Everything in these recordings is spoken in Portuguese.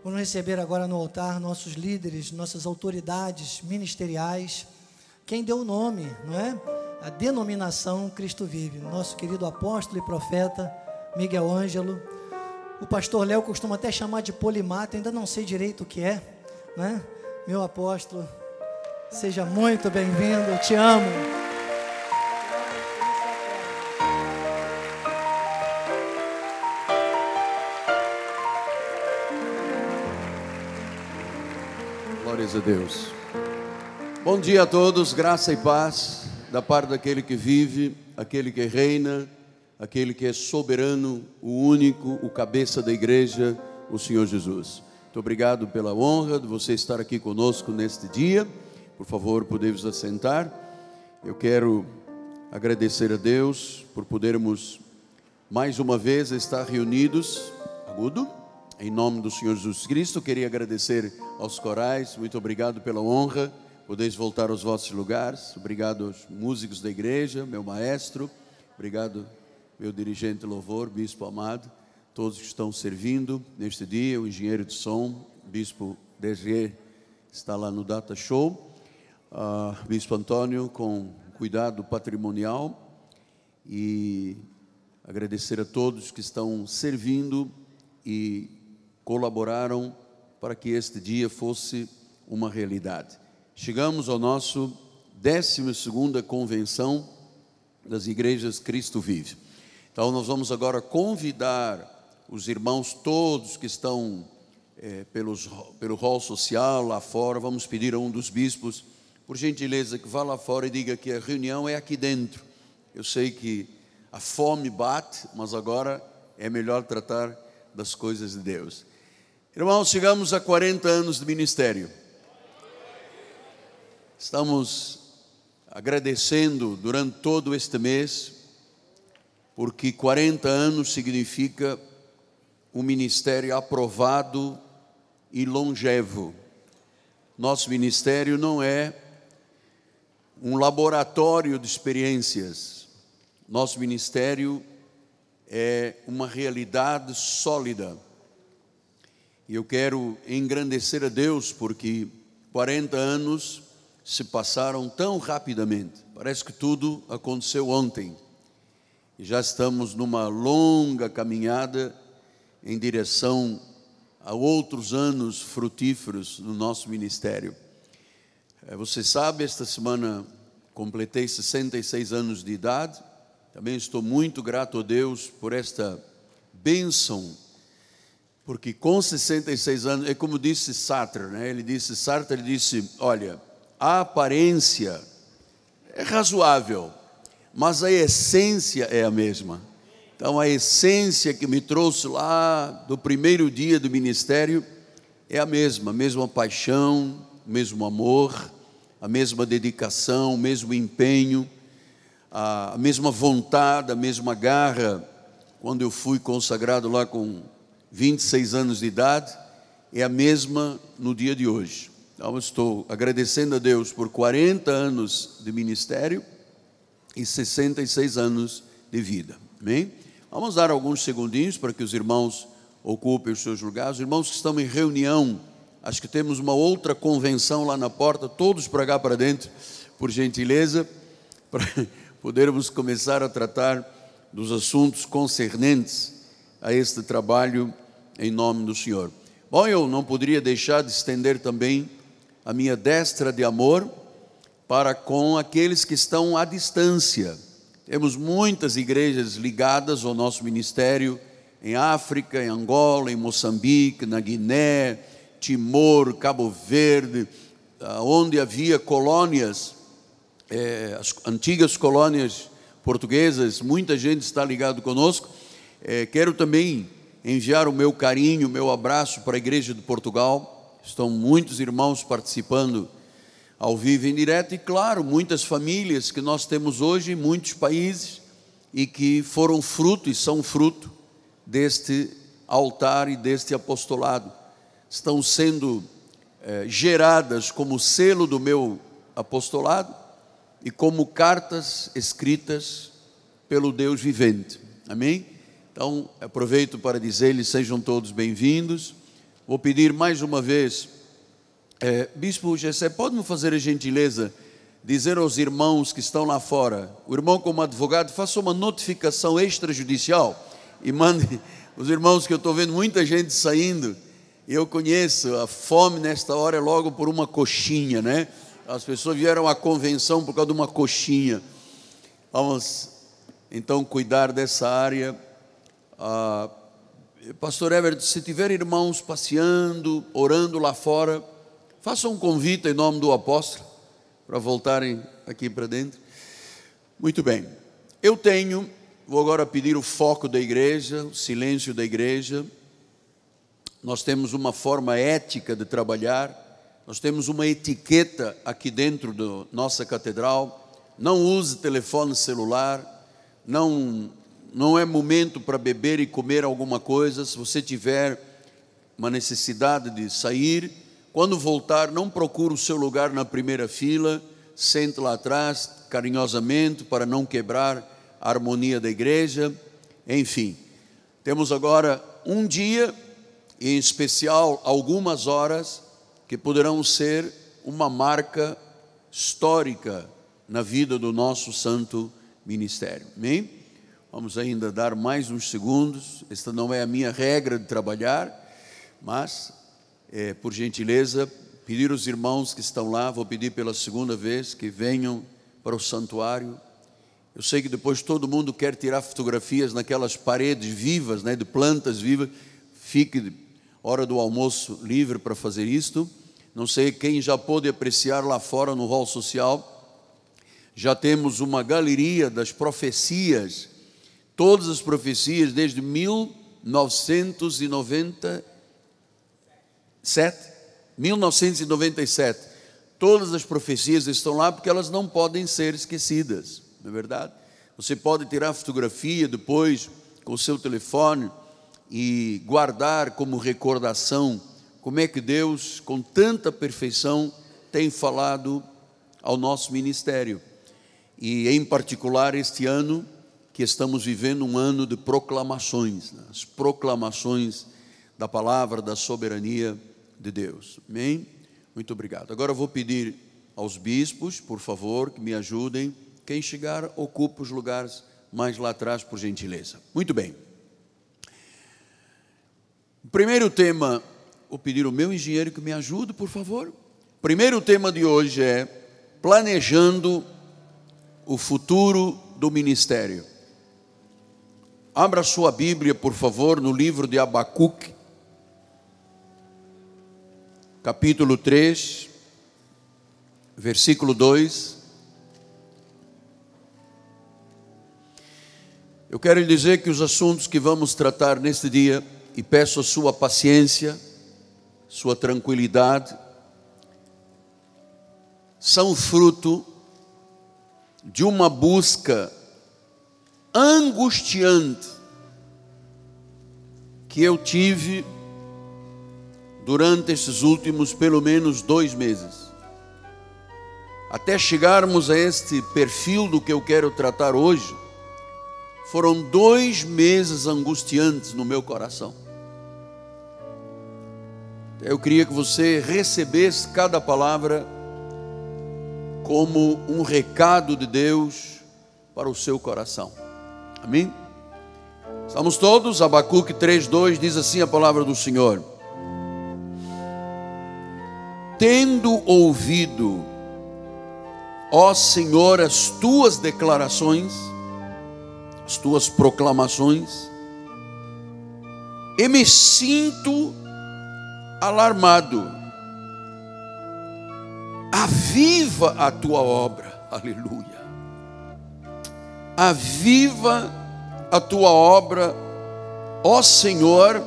Vamos receber agora no altar nossos líderes, nossas autoridades ministeriais, quem deu o nome, não é? A denominação Cristo Vive, nosso querido apóstolo e profeta Miguel Ângelo. O pastor Léo costuma até chamar de polimata, ainda não sei direito o que é, né? Meu apóstolo, seja muito bem-vindo, eu te amo. Glórias a Deus. Bom dia a todos, graça e paz da parte daquele que vive, aquele que reina, aquele que é soberano, o único, o cabeça da igreja, o Senhor Jesus. Muito obrigado pela honra de você estar aqui conosco neste dia. Por favor, podemos assentar. Eu quero agradecer a Deus por podermos mais uma vez estar reunidos, em nome do Senhor Jesus Cristo. Queria agradecer aos corais, muito obrigado pela honra. Podeis voltar aos vossos lugares. Obrigado aos músicos da igreja, meu maestro. Obrigado, meu dirigente de louvor, bispo amado. Todos que estão servindo neste dia, o engenheiro de som, bispo Desrier, está lá no Data Show. Bispo Antônio, com cuidado patrimonial. E agradecer a todos que estão servindo e colaboraram para que este dia fosse uma realidade. Chegamos ao nosso 12ª convenção das igrejas Cristo Vive. Então nós vamos agora convidar os irmãos todos que estão pelo hall social lá fora. Vamos pedir a um dos bispos, por gentileza, que vá lá fora e diga que a reunião é aqui dentro. Eu sei que a fome bate, mas agora é melhor tratar das coisas de Deus. Irmãos, chegamos a 40 anos de ministério. Estamos agradecendo durante todo este mês, porque 40 anos significa um ministério aprovado e longevo. Nosso ministério não é um laboratório de experiências. Nosso ministério é uma realidade sólida. E eu quero engrandecer a Deus, porque 40 anos se passaram tão rapidamente. Parece que tudo aconteceu ontem. E já estamos numa longa caminhada em direção a outros anos frutíferos no nosso ministério. Você sabe, esta semana completei 66 anos de idade. Também estou muito grato a Deus por esta bênção, porque com 66 anos, é como disse Sartre, né? Ele disse, olha, a aparência é razoável, mas a essência é a mesma. Então a essência que me trouxe lá do primeiro dia do ministério é a mesma paixão, o mesmo amor, a mesma dedicação, o mesmo empenho, a mesma vontade, a mesma garra. Quando eu fui consagrado lá com 26 anos de idade, é a mesma no dia de hoje. Então eu estou agradecendo a Deus por 40 anos de ministério e 66 anos de vida. Amém? Vamos dar alguns segundinhos para que os irmãos ocupem os seus lugares. Os irmãos que estão em reunião, acho que temos uma outra convenção lá na porta, todos para cá para dentro, por gentileza, para podermos começar a tratar dos assuntos concernentes a este trabalho em nome do Senhor. Bom, eu não poderia deixar de estender também a minha destra de amor para com aqueles que estão à distância. Temos muitas igrejas ligadas ao nosso ministério em África, em Angola, em Moçambique, na Guiné, Timor, Cabo Verde, onde havia colônias, as antigas colônias portuguesas. Muita gente está ligado conosco. Quero também enviar o meu carinho, o meu abraço para a igreja de Portugal. Estão muitos irmãos participando ao vivo e em direto, e claro, muitas famílias que nós temos hoje em muitos países e que foram fruto e são fruto deste altar e deste apostolado. Estão sendo geradas como selo do meu apostolado e como cartas escritas pelo Deus vivente. Amém? Então, aproveito para dizer-lhes, sejam todos bem-vindos. vou pedir mais uma vez, Bispo Gessé, pode-me fazer a gentileza dizer aos irmãos que estão lá fora, o irmão como advogado, faça uma notificação extrajudicial e mande os irmãos, que eu estou vendo muita gente saindo, e eu conheço, a fome nesta hora é logo por uma coxinha, né? As pessoas vieram à convenção por causa de uma coxinha. Vamos então cuidar dessa área. Pastor Everton, se tiver irmãos passeando, orando lá fora, faça um convite em nome do apóstolo, para voltarem aqui para dentro. Muito bem, vou agora pedir o foco da igreja, o silêncio da igreja. Nós temos uma forma ética de trabalhar, nós temos uma etiqueta aqui dentro da nossa catedral. Não use telefone celular, não é momento para beber e comer alguma coisa. Se você tiver uma necessidade de sair, quando voltar, não procure o seu lugar na primeira fila, sente lá atrás, carinhosamente, para não quebrar a harmonia da igreja. Enfim, temos agora um dia, e em especial algumas horas, que poderão ser uma marca histórica na vida do nosso santo ministério. Amém? Vamos ainda dar mais uns segundos. Esta não é a minha regra de trabalhar, mas por gentileza, pedir aos irmãos que estão lá, vou pedir pela segunda vez, que venham para o santuário. Eu sei que depois todo mundo quer tirar fotografias naquelas paredes vivas, né, de plantas vivas. Fique hora do almoço livre para fazer isto. Não sei quem já pôde apreciar lá fora no hall social. Já temos uma galeria das profecias, todas as profecias desde 1997, todas as profecias estão lá, porque elas não podem ser esquecidas, não é verdade? Você pode tirar fotografia depois com o seu telefone e guardar como recordação como é que Deus, com tanta perfeição, tem falado ao nosso ministério. E em particular este ano, que estamos vivendo um ano de proclamações, né? As proclamações da palavra, da soberania de Deus. Amém? Muito obrigado. Agora eu vou pedir aos bispos, por favor, que me ajudem. Quem chegar, ocupa os lugares mais lá atrás, por gentileza. Muito bem. O primeiro tema, vou pedir ao meu engenheiro que me ajude, por favor. O primeiro tema de hoje é planejando o futuro do ministério. Abra sua Bíblia, por favor, no livro de Abacuque, capítulo 3, versículo 2. Eu quero lhe dizer que os assuntos que vamos tratar neste dia, e peço a sua paciência, sua tranquilidade, são fruto de uma busca angustiante que eu tive durante esses últimos pelo menos 2 meses, até chegarmos a este perfil do que eu quero tratar hoje. Foram 2 meses angustiantes no meu coração. Eu queria que você recebesse cada palavra como um recado de Deus para o seu coração. Amém? Estamos todos? Abacuque 3:2 diz assim a palavra do Senhor: tendo ouvido, ó Senhor, as tuas declarações, as tuas proclamações, e me sinto alarmado. Aviva a tua obra, aleluia. Aviva a tua obra, ó Senhor,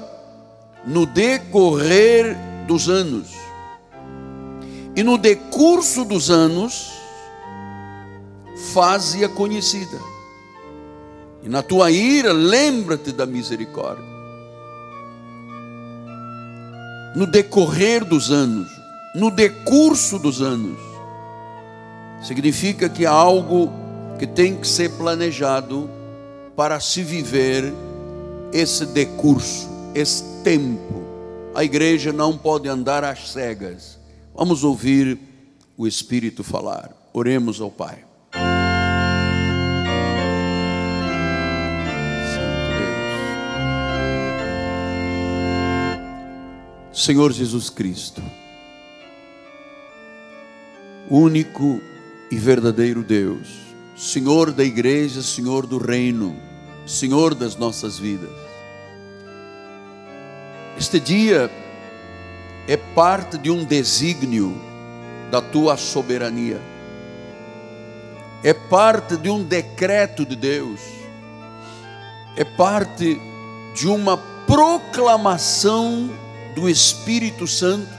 no decorrer dos anos, e no decurso dos anos, faze-a conhecida, e na tua ira lembra-te da misericórdia. No decorrer dos anos, no decurso dos anos, significa que há algo que tem que ser planejado para se viver esse decurso, esse tempo. A igreja não pode andar às cegas. Vamos ouvir o Espírito falar. Oremos ao Pai. Santo Deus. Senhor Jesus Cristo, único e verdadeiro Deus, Senhor da igreja, Senhor do reino, Senhor das nossas vidas. Este dia é parte de um desígnio da tua soberania, é parte de um decreto de Deus, é parte de uma proclamação do Espírito Santo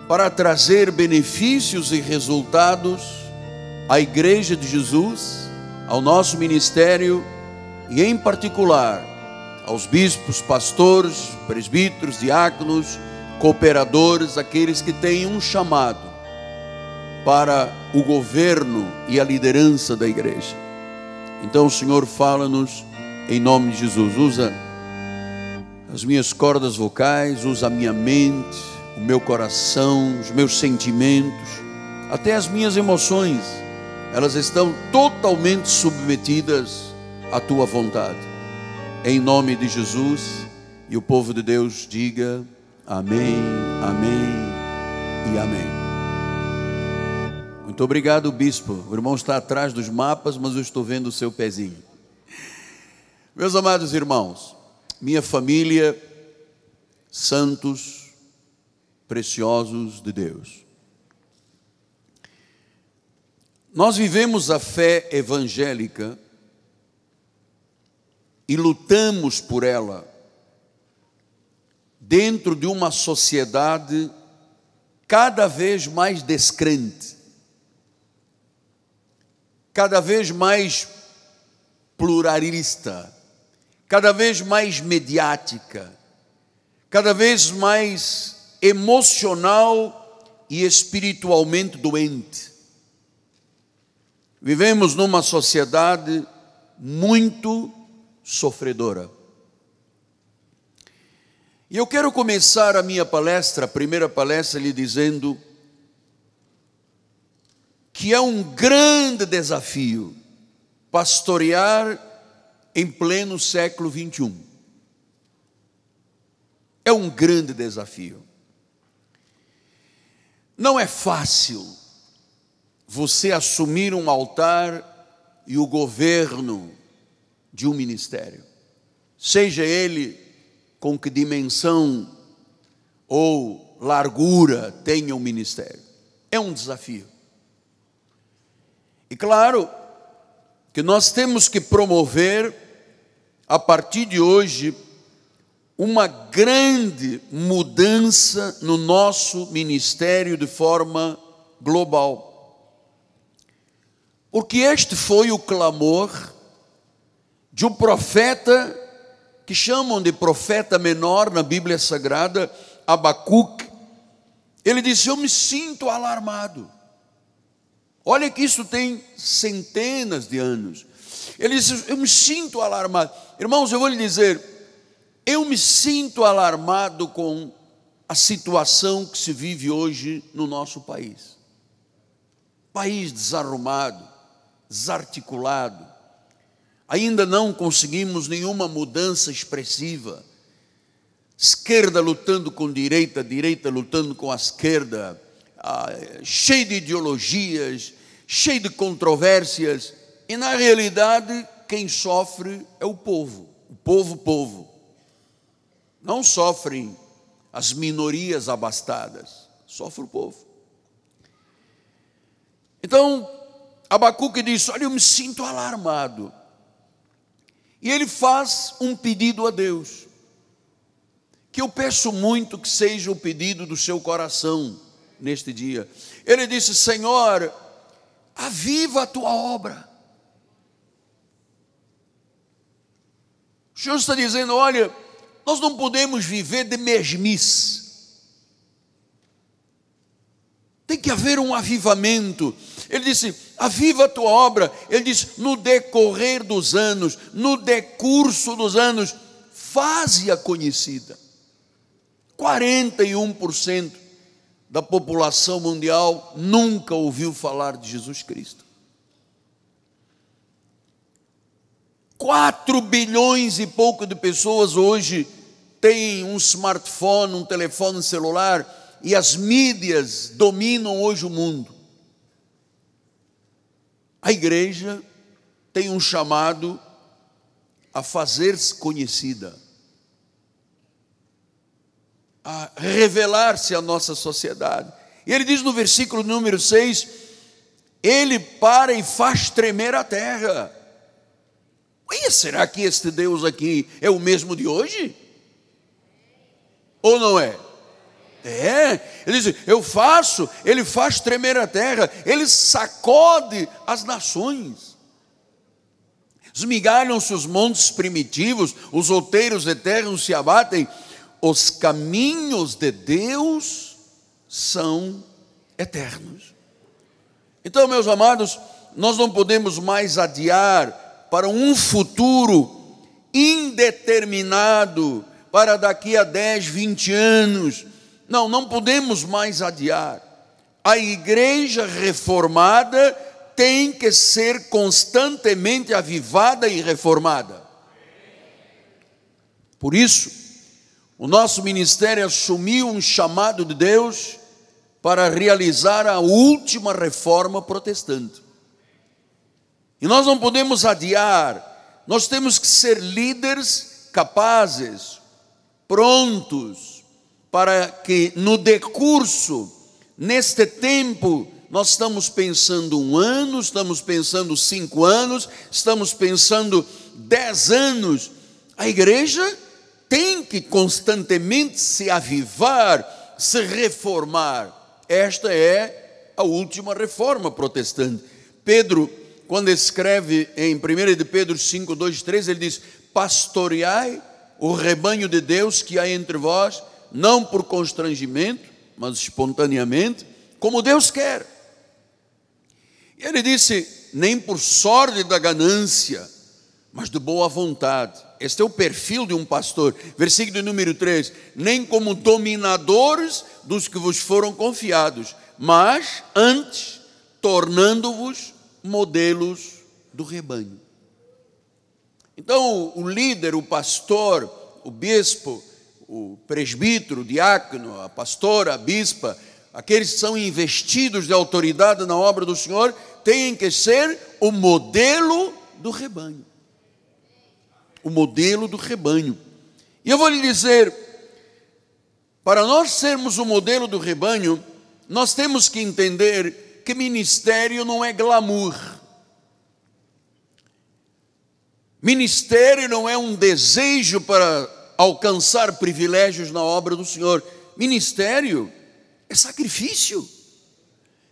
para trazer benefícios e resultados à Igreja de Jesus, ao nosso ministério e em particular aos bispos, pastores, presbíteros, diáconos, cooperadores, aqueles que têm um chamado para o governo e a liderança da igreja. Então, Senhor, fala-nos em nome de Jesus. Usa as minhas cordas vocais, usa a minha mente, o meu coração, os meus sentimentos, até as minhas emoções. Elas estão totalmente submetidas à tua vontade. Em nome de Jesus, e o povo de Deus diga amém, amém e amém. Muito obrigado, bispo. O irmão está atrás dos mapas, mas eu estou vendo o seu pezinho. Meus amados irmãos, minha família, santos, preciosos de Deus. Nós vivemos a fé evangélica e lutamos por ela dentro de uma sociedade cada vez mais descrente, cada vez mais pluralista, cada vez mais mediática, cada vez mais emocional e espiritualmente doente. Vivemos numa sociedade muito sofredora. E eu quero começar a minha palestra, a primeira palestra, lhe dizendo que é um grande desafio pastorear em pleno século 21. É um grande desafio. Não é fácil você assumir um altar e o governo de um ministério, seja ele com que dimensão ou largura tenha um ministério. É um desafio. E claro que nós temos que promover, a partir de hoje, uma grande mudança no nosso ministério de forma global. Porque este foi o clamor de um profeta que chamam de profeta menor na Bíblia Sagrada, Abacuque. Ele disse: eu me sinto alarmado. Olha que isso tem centenas de anos. Ele disse: eu me sinto alarmado. Irmãos, eu vou lhe dizer, eu me sinto alarmado com a situação que se vive hoje no nosso país. País desarrumado, desarticulado. Ainda não conseguimos nenhuma mudança expressiva. Esquerda lutando com direita, direita lutando com a esquerda, cheio de ideologias, cheio de controvérsias. E na realidade, quem sofre é o povo. O povo. Não sofrem as minorias abastadas, sofre o povo. Então, Abacuque diz: olha, eu me sinto alarmado. E ele faz um pedido a Deus, que eu peço muito que seja o pedido do seu coração neste dia. Ele disse: Senhor, aviva a tua obra. O Senhor está dizendo: olha, nós não podemos viver de mesmice. Tem que haver um avivamento. Ele disse: aviva a tua obra. Ele disse: no decorrer dos anos, no decurso dos anos, faze-a conhecida. 41% da população mundial nunca ouviu falar de Jesus Cristo. 4 bilhões e pouco de pessoas hoje têm um smartphone, um telefone celular, e as mídias dominam hoje o mundo. A igreja tem um chamado a fazer-se conhecida, a revelar-se à nossa sociedade. E ele diz no versículo número 6, ele para e faz tremer a terra. E será que este Deus aqui é o mesmo de hoje? Ou não é? É, ele diz, ele faz tremer a terra, ele sacode as nações. Esmigalham-se os montes primitivos, os outeiros eternos se abatem. Os caminhos de Deus são eternos. Então, meus amados, nós não podemos mais adiar para um futuro indeterminado, para daqui a 10, 20 anos. Não podemos mais adiar. A igreja reformada tem que ser constantemente avivada e reformada. Por isso, o nosso ministério assumiu um chamado de Deus para realizar a última reforma protestante. E nós não podemos adiar, nós temos que ser líderes capazes, prontos, para que no decurso, neste tempo, nós estamos pensando 1 ano, estamos pensando 5 anos, estamos pensando 10 anos, a igreja tem que constantemente se avivar, se reformar. Esta é a última reforma protestante. Pedro, quando escreve em 1 de Pedro 5, 2, 3, ele diz, pastoreai o rebanho de Deus que há entre vós, não por constrangimento, mas espontaneamente, como Deus quer. E ele disse, nem por sorte da ganância, mas de boa vontade. Este é o perfil de um pastor. Versículo número 3, nem como dominadores dos que vos foram confiados, mas antes, tornando-vos modelos do rebanho. Então, o líder, o pastor, o bispo, o presbítero, o diácono, a pastora, a bispa, aqueles que são investidos de autoridade na obra do Senhor, têm que ser o modelo do rebanho. O modelo do rebanho. E eu vou lhe dizer, para nós sermos o modelo do rebanho, nós temos que entender que ministério não é glamour. Ministério não é um desejo para alcançar privilégios na obra do Senhor. Ministério é sacrifício.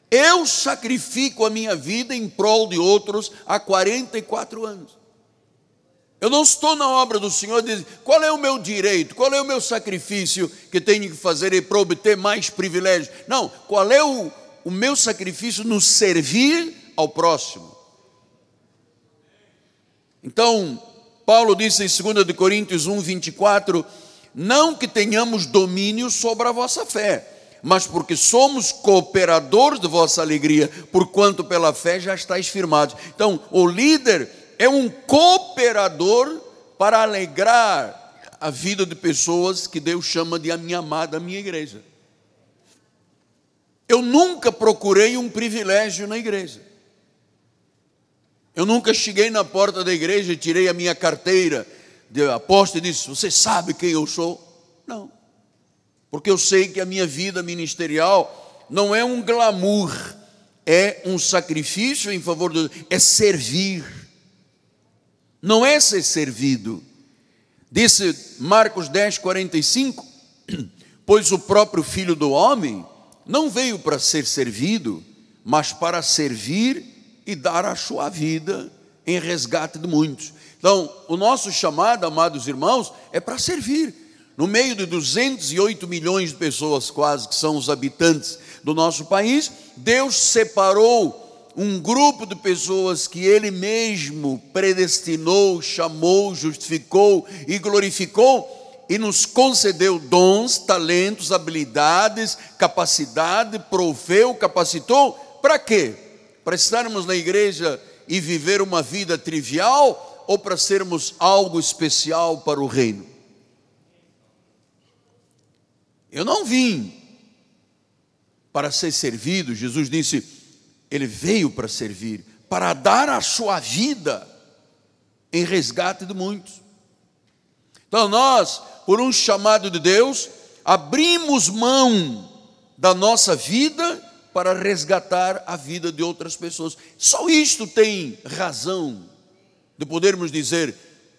Eu sacrifico a minha vida em prol de outros há 44 anos. Eu não estou na obra do Senhor dizendo, qual é o meu direito, qual é o meu sacrifício que tenho que fazer para obter mais privilégios. Não, qual é o meu sacrifício no servir ao próximo. Então, Paulo disse em 2 de Coríntios 1, 24, não que tenhamos domínio sobre a vossa fé, mas porque somos cooperadores de vossa alegria, porquanto pela fé já estáis firmados. Então, o líder é um cooperador para alegrar a vida de pessoas que Deus chama de a minha amada, a minha igreja. Eu nunca procurei um privilégio na igreja. Eu nunca cheguei na porta da igreja e tirei a minha carteira de apóstolo e disse, você sabe quem eu sou? Não. Porque eu sei que a minha vida ministerial não é um glamour, é um sacrifício em favor de Deus, é servir. Não é ser servido. Disse Marcos 10, 45, pois o próprio Filho do Homem não veio para ser servido, mas para servir e dar a sua vida em resgate de muitos. Então, o nosso chamado, amados irmãos, é para servir. No meio de 208 milhões de pessoas quase, que são os habitantes do nosso país, Deus separou um grupo de pessoas que Ele mesmo predestinou, chamou, justificou e glorificou, e nos concedeu dons, talentos, habilidades, capacidade, proveu, capacitou. Para quê? Para estarmos na igreja e viver uma vida trivial ou para sermos algo especial para o reino? Eu não vim para ser servido. Jesus disse, ele veio para servir, para dar a sua vida em resgate de muitos. Então nós, por um chamado de Deus, abrimos mão da nossa vida para resgatar a vida de outras pessoas. Só isto tem razão de podermos dizer,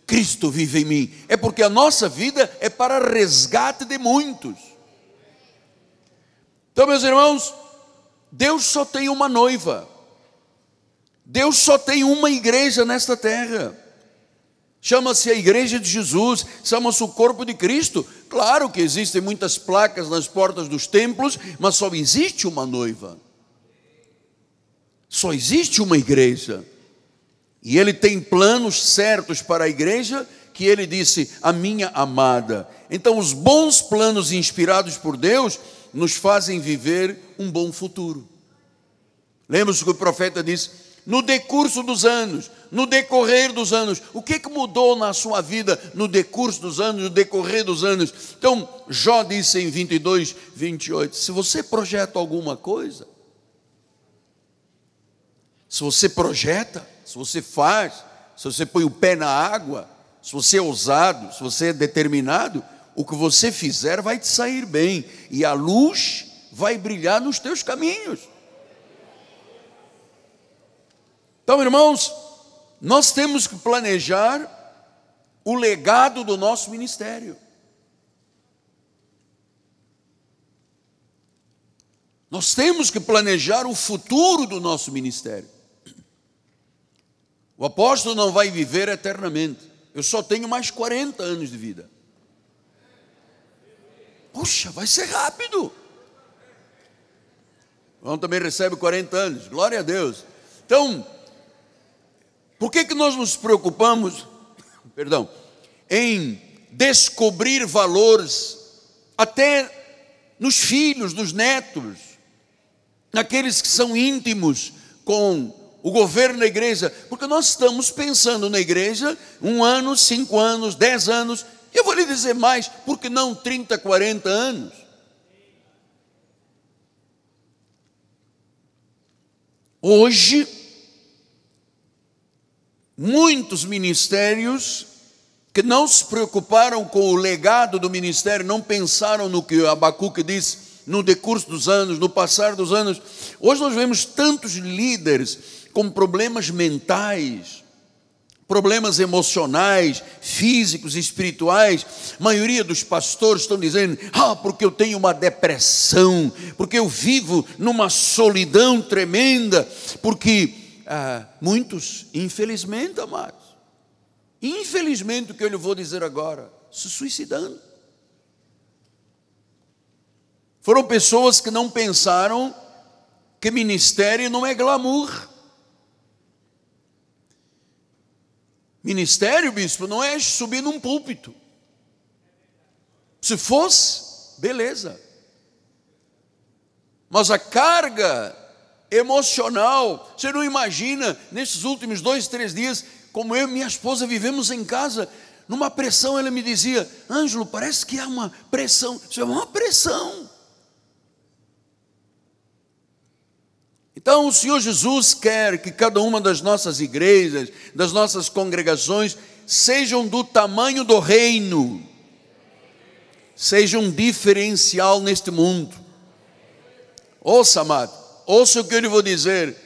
Cristo vive em mim. É porque a nossa vida é para resgate de muitos. Então, meus irmãos, Deus só tem uma noiva. Deus só tem uma igreja nesta terra. Chama-se a igreja de Jesus, chama-se o corpo de Cristo. Claro que existem muitas placas nas portas dos templos, mas só existe uma noiva. Só existe uma igreja. E Ele tem planos certos para a igreja, que Ele disse, a minha amada. Então os bons planos inspirados por Deus nos fazem viver um bom futuro. Lembra-se que o profeta disse, no decurso dos anos, no decorrer dos anos, o que mudou na sua vida no decurso dos anos, no decorrer dos anos? Então, Jó disse em 22, 28, se você projeta alguma coisa, se você projeta, se você faz, se você põe o pé na água, se você é ousado, se você é determinado, o que você fizer vai te sair bem, e a luz vai brilhar nos teus caminhos. Então, irmãos, nós temos que planejar o legado do nosso ministério. Nós temos que planejar o futuro do nosso ministério. O apóstolo não vai viver eternamente. Eu só tenho mais 40 anos de vida. Puxa, vai ser rápido. O João também recebe 40 anos, glória a Deus. Então, por que nós nos preocupamos, em descobrir valores, até nos filhos, nos netos, naqueles que são íntimos com o governo da igreja? Porque nós estamos pensando na igreja 1 ano, 5 anos, 10 anos, eu vou lhe dizer mais, por que não 30, 40 anos? Hoje, muitos ministérios que não se preocuparam com o legado do ministério, não pensaram no que Abacuque diz, no decurso dos anos, no passar dos anos. Hoje nós vemos tantos líderes com problemas mentais, problemas emocionais, físicos, espirituais. A maioria dos pastores estão dizendo, porque eu tenho uma depressão, porque eu vivo numa solidão tremenda, porque muitos, infelizmente, amados, infelizmente, o que eu lhe vou dizer agora, se suicidando. Foram pessoas que não pensaram que ministério não é glamour. Ministério, bispo, não é subir num púlpito. Se fosse, beleza. Mas a carga emocional, você não imagina, nesses últimos 2, 3 dias, como eu e minha esposa vivemos em casa, numa pressão. Ela me dizia, Ângelo, parece que há uma pressão. Isso é uma pressão. Então o Senhor Jesus quer que cada uma das nossas igrejas, das nossas congregações, sejam do tamanho do reino, sejam um diferencial neste mundo. Ouça, amado, ouça o que eu lhe vou dizer.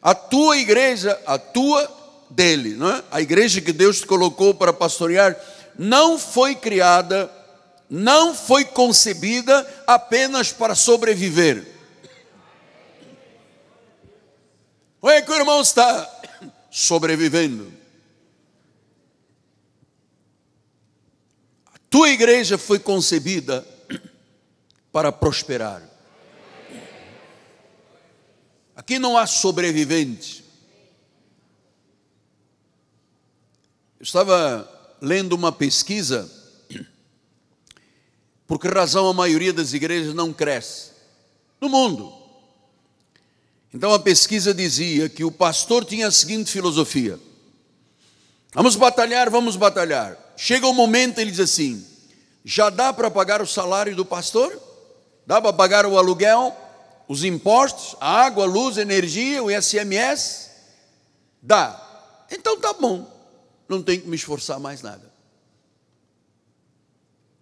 A tua igreja, a tua dele, não é? A igreja que Deus te colocou para pastorear, não foi criada, não foi concebida apenas para sobreviver. Ou é que o irmão está sobrevivendo? A tua igreja foi concebida para prosperar. Aqui não há sobrevivente. Eu estava lendo uma pesquisa Por que razão a maioria das igrejas não cresce? No mundo. Então a pesquisa dizia que o pastor tinha a seguinte filosofia: vamos batalhar, vamos batalhar. Chega um momento, ele diz assim: já dá para pagar o salário do pastor? Dá para pagar o aluguel, os impostos, a água, a luz, a energia, o ICMS? Dá. Então tá bom, não tenho que me esforçar mais nada.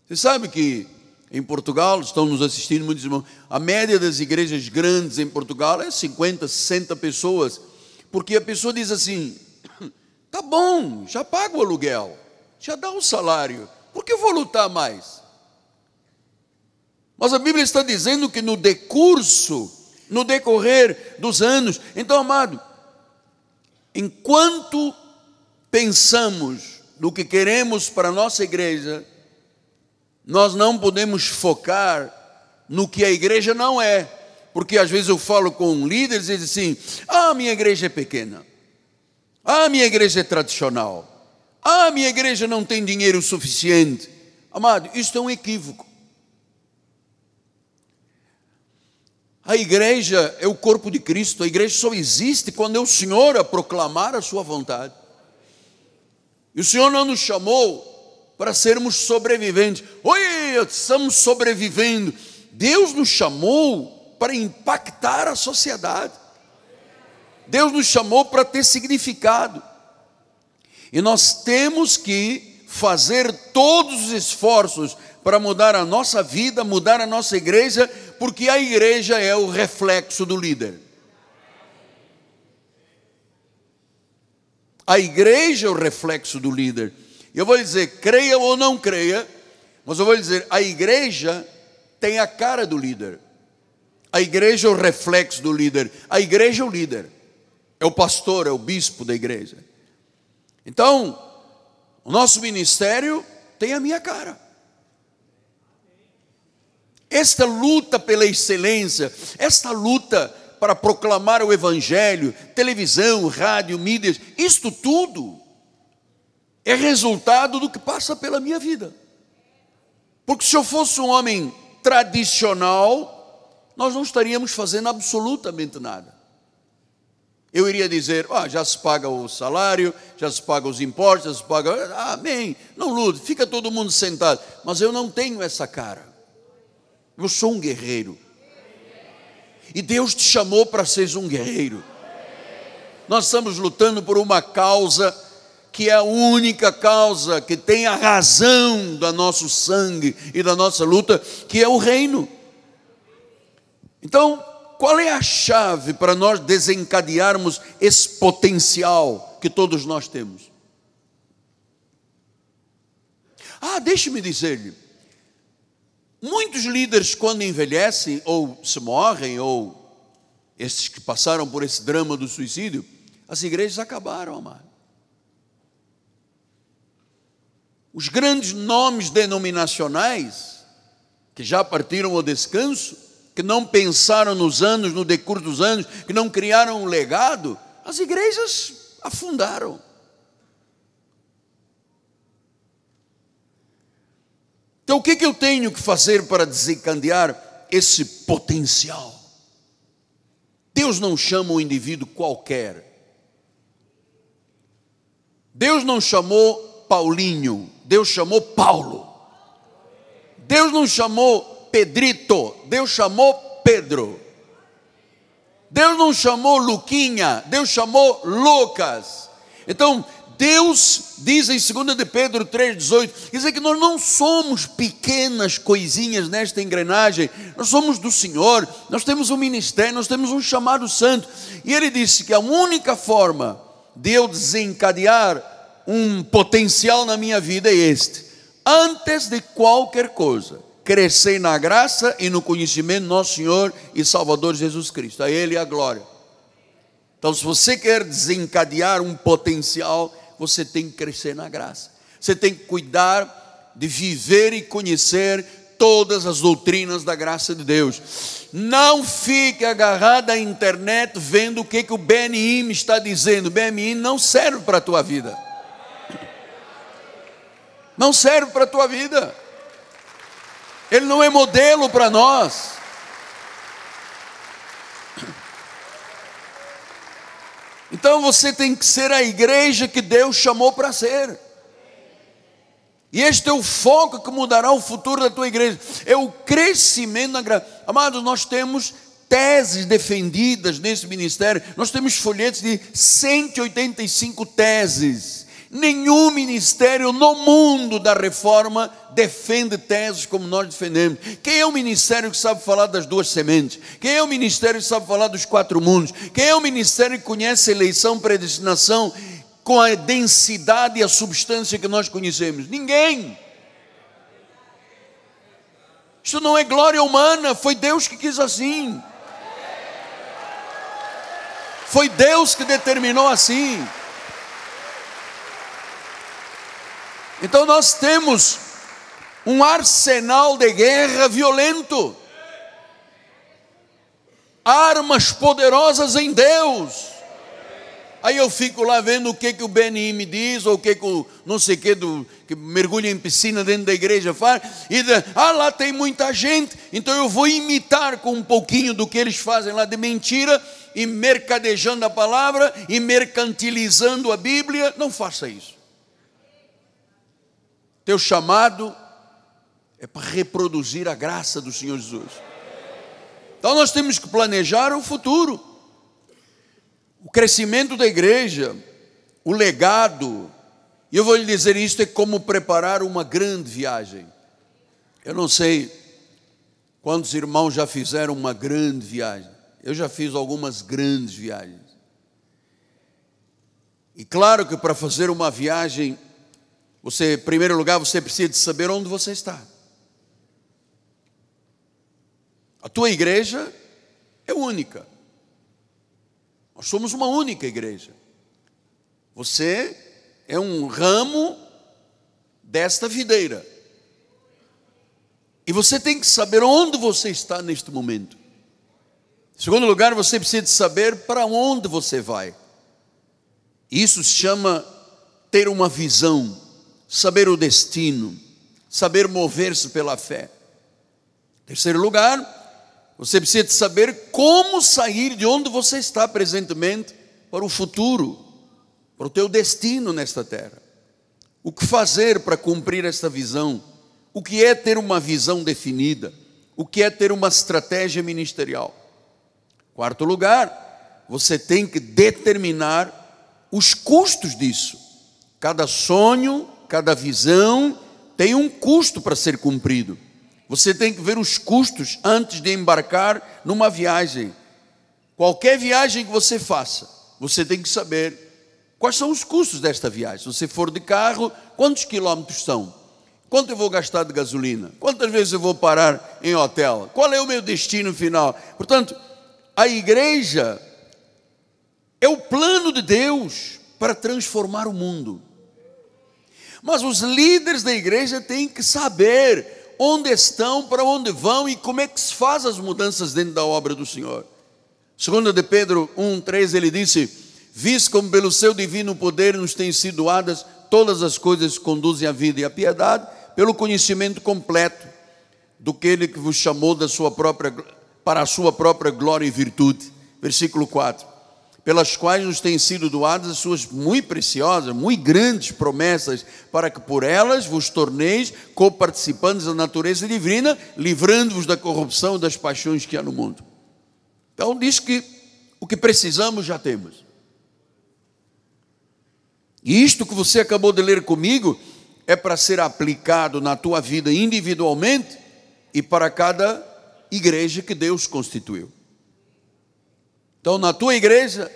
Você sabe que em Portugal, estão nos assistindo muitos irmãos, a média das igrejas grandes em Portugal é 50, 60 pessoas, porque a pessoa diz assim: tá bom, já pago o aluguel, já dá o salário, por que eu vou lutar mais? Mas a Bíblia está dizendo que no decorrer dos anos, então, amado, enquanto pensamos no que queremos para a nossa igreja, nós não podemos focar no que a igreja não é, porque às vezes eu falo com líderes e dizem assim: ah, minha igreja é pequena, ah, minha igreja é tradicional, ah, minha igreja não tem dinheiro suficiente. Amado, isso é um equívoco. A igreja é o corpo de Cristo, a igreja só existe quando é o Senhor a proclamar a sua vontade. E o Senhor não nos chamou para sermos sobreviventes. Oi, estamos sobrevivendo. Deus nos chamou para impactar a sociedade. Deus nos chamou para ter significado. E nós temos que fazer todos os esforços para mudar a nossa vida, mudar a nossa igreja, porque a igreja é o reflexo do líder. A igreja é o reflexo do líder. Eu vou dizer, creia ou não creia, mas eu vou dizer, a igreja tem a cara do líder. A igreja é o reflexo do líder. A igreja é o líder. É o pastor, é o bispo da igreja. Então, o nosso ministério tem a minha cara. Esta luta pela excelência, esta luta para proclamar o evangelho, televisão, rádio, mídias, isto tudo é resultado do que passa pela minha vida. Porque se eu fosse um homem tradicional, nós não estaríamos fazendo absolutamente nada. Eu iria dizer, já se paga o salário, já se paga os impostos, já se paga, amém, não lute, fica todo mundo sentado. Mas eu não tenho essa cara. Eu sou um guerreiro. E Deus te chamou para seres um guerreiro. Nós estamos lutando por uma causa que é a única causa que tem a razão do nosso sangue e da nossa luta, que é o reino. Então, qual é a chave para nós desencadearmos esse potencial que todos nós temos? Deixe-me dizer-lhe, muitos líderes, quando envelhecem, ou se morrem, ou esses que passaram por esse drama do suicídio, as igrejas acabaram, amado. Os grandes nomes denominacionais, que já partiram ao descanso, que não pensaram nos anos, no decurso dos anos, que não criaram um legado, as igrejas afundaram. Então o que eu tenho que fazer para desencadear esse potencial? Deus não chama um indivíduo qualquer. Deus não chamou Paulinho, Deus chamou Paulo. Deus não chamou Pedrito, Deus chamou Pedro. Deus não chamou Luquinha, Deus chamou Lucas. Então, Deus diz em 2 de Pedro 3,18, diz que nós não somos pequenas coisinhas nesta engrenagem, nós somos do Senhor, nós temos um ministério, nós temos um chamado santo. E ele disse que a única forma de eu desencadear um potencial na minha vida é este: antes de qualquer coisa, crescer na graça e no conhecimento do nosso Senhor e Salvador Jesus Cristo, a Ele a glória. Então, se você quer desencadear um potencial, você tem que crescer na graça. Você tem que cuidar de viver e conhecer todas as doutrinas da graça de Deus. Não fique agarrado à internet vendo o que o BNI está dizendo. O BNI não serve para a tua vida. Não serve para a tua vida. Ele não é modelo para nós. Então você tem que ser a igreja que Deus chamou para ser. E este é o foco que mudará o futuro da tua igreja. É o crescimento na graça. Amados, nós temos teses defendidas nesse ministério. Nós temos folhetos de 185 teses. Nenhum ministério no mundo da reforma defende teses como nós defendemos. Quem é o ministério que sabe falar das duas sementes? Quem é o ministério que sabe falar dos 4 mundos? Quem é o ministério que conhece eleição, predestinação com a densidade e a substância que nós conhecemos? Ninguém. Isso não é glória humana, foi Deus que quis assim. Foi Deus que determinou assim. Então nós temos um arsenal de guerra violento, armas poderosas em Deus. Aí eu fico lá vendo o que o BNI me diz, ou o que o não sei o que que mergulha em piscina dentro da igreja faz, e lá tem muita gente, então eu vou imitar com um pouquinho do que eles fazem lá de mentira, e mercadejando a palavra, e mercantilizando a Bíblia. Não faça isso. Teu chamado é para reproduzir a graça do Senhor Jesus. Então nós temos que planejar o futuro, o crescimento da igreja, o legado. E eu vou lhe dizer, isto é como preparar uma grande viagem. Eu não sei quantos irmãos já fizeram uma grande viagem. Eu já fiz algumas grandes viagens. E claro que para fazer uma viagem, em primeiro lugar, você precisa de saber onde você está. A tua igreja é única. Nós somos uma única igreja. Você é um ramo desta videira. E você tem que saber onde você está neste momento. Em segundo lugar, você precisa de saber para onde você vai. Isso se chama ter uma visão, saber o destino, saber mover-se pela fé. Em terceiro lugar, você precisa de saber como sair de onde você está presentemente para o futuro, para o teu destino nesta terra. O que fazer para cumprir esta visão? O que é ter uma visão definida? O que é ter uma estratégia ministerial? Quarto lugar, você tem que determinar os custos disso. Cada sonho, cada visão tem um custo para ser cumprido. Você tem que ver os custos antes de embarcar numa viagem. Qualquer viagem que você faça, você tem que saber quais são os custos desta viagem. Se você for de carro, quantos quilômetros são? Quanto eu vou gastar de gasolina? Quantas vezes eu vou parar em hotel? Qual é o meu destino final? Portanto, a igreja é o plano de Deus para transformar o mundo. Mas os líderes da igreja têm que saber onde estão, para onde vão e como é que se faz as mudanças dentro da obra do Senhor. 2 de Pedro 1:3, ele disse: visto como pelo seu divino poder nos têm sido doadas todas as coisas que conduzem à vida e à piedade, pelo conhecimento completo do que ele que vos chamou para a sua própria glória e virtude. Versículo 4. Pelas quais nos têm sido doadas as suas muito preciosas, muito grandes promessas, para que por elas vos torneis coparticipantes da natureza divina, livrando-vos da corrupção e das paixões que há no mundo. Então diz que o que precisamos já temos. E isto que você acabou de ler comigo é para ser aplicado na tua vida individualmente e para cada igreja que Deus constituiu. Então, na tua igreja,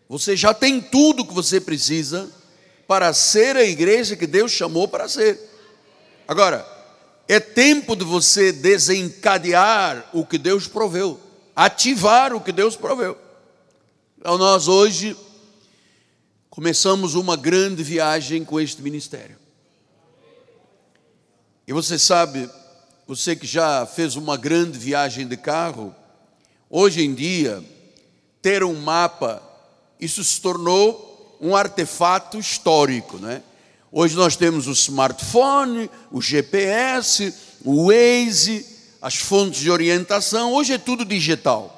você já tem tudo que você precisa para ser a igreja que Deus chamou para ser. Agora, é tempo de você desencadear o que Deus proveu, ativar o que Deus proveu. Então, nós hoje começamos uma grande viagem com este ministério. E você sabe, você que já fez uma grande viagem de carro, hoje em dia, ter um mapa, isso se tornou um artefato histórico, né? Hoje nós temos o smartphone, o GPS, o Waze, as fontes de orientação. Hoje é tudo digital.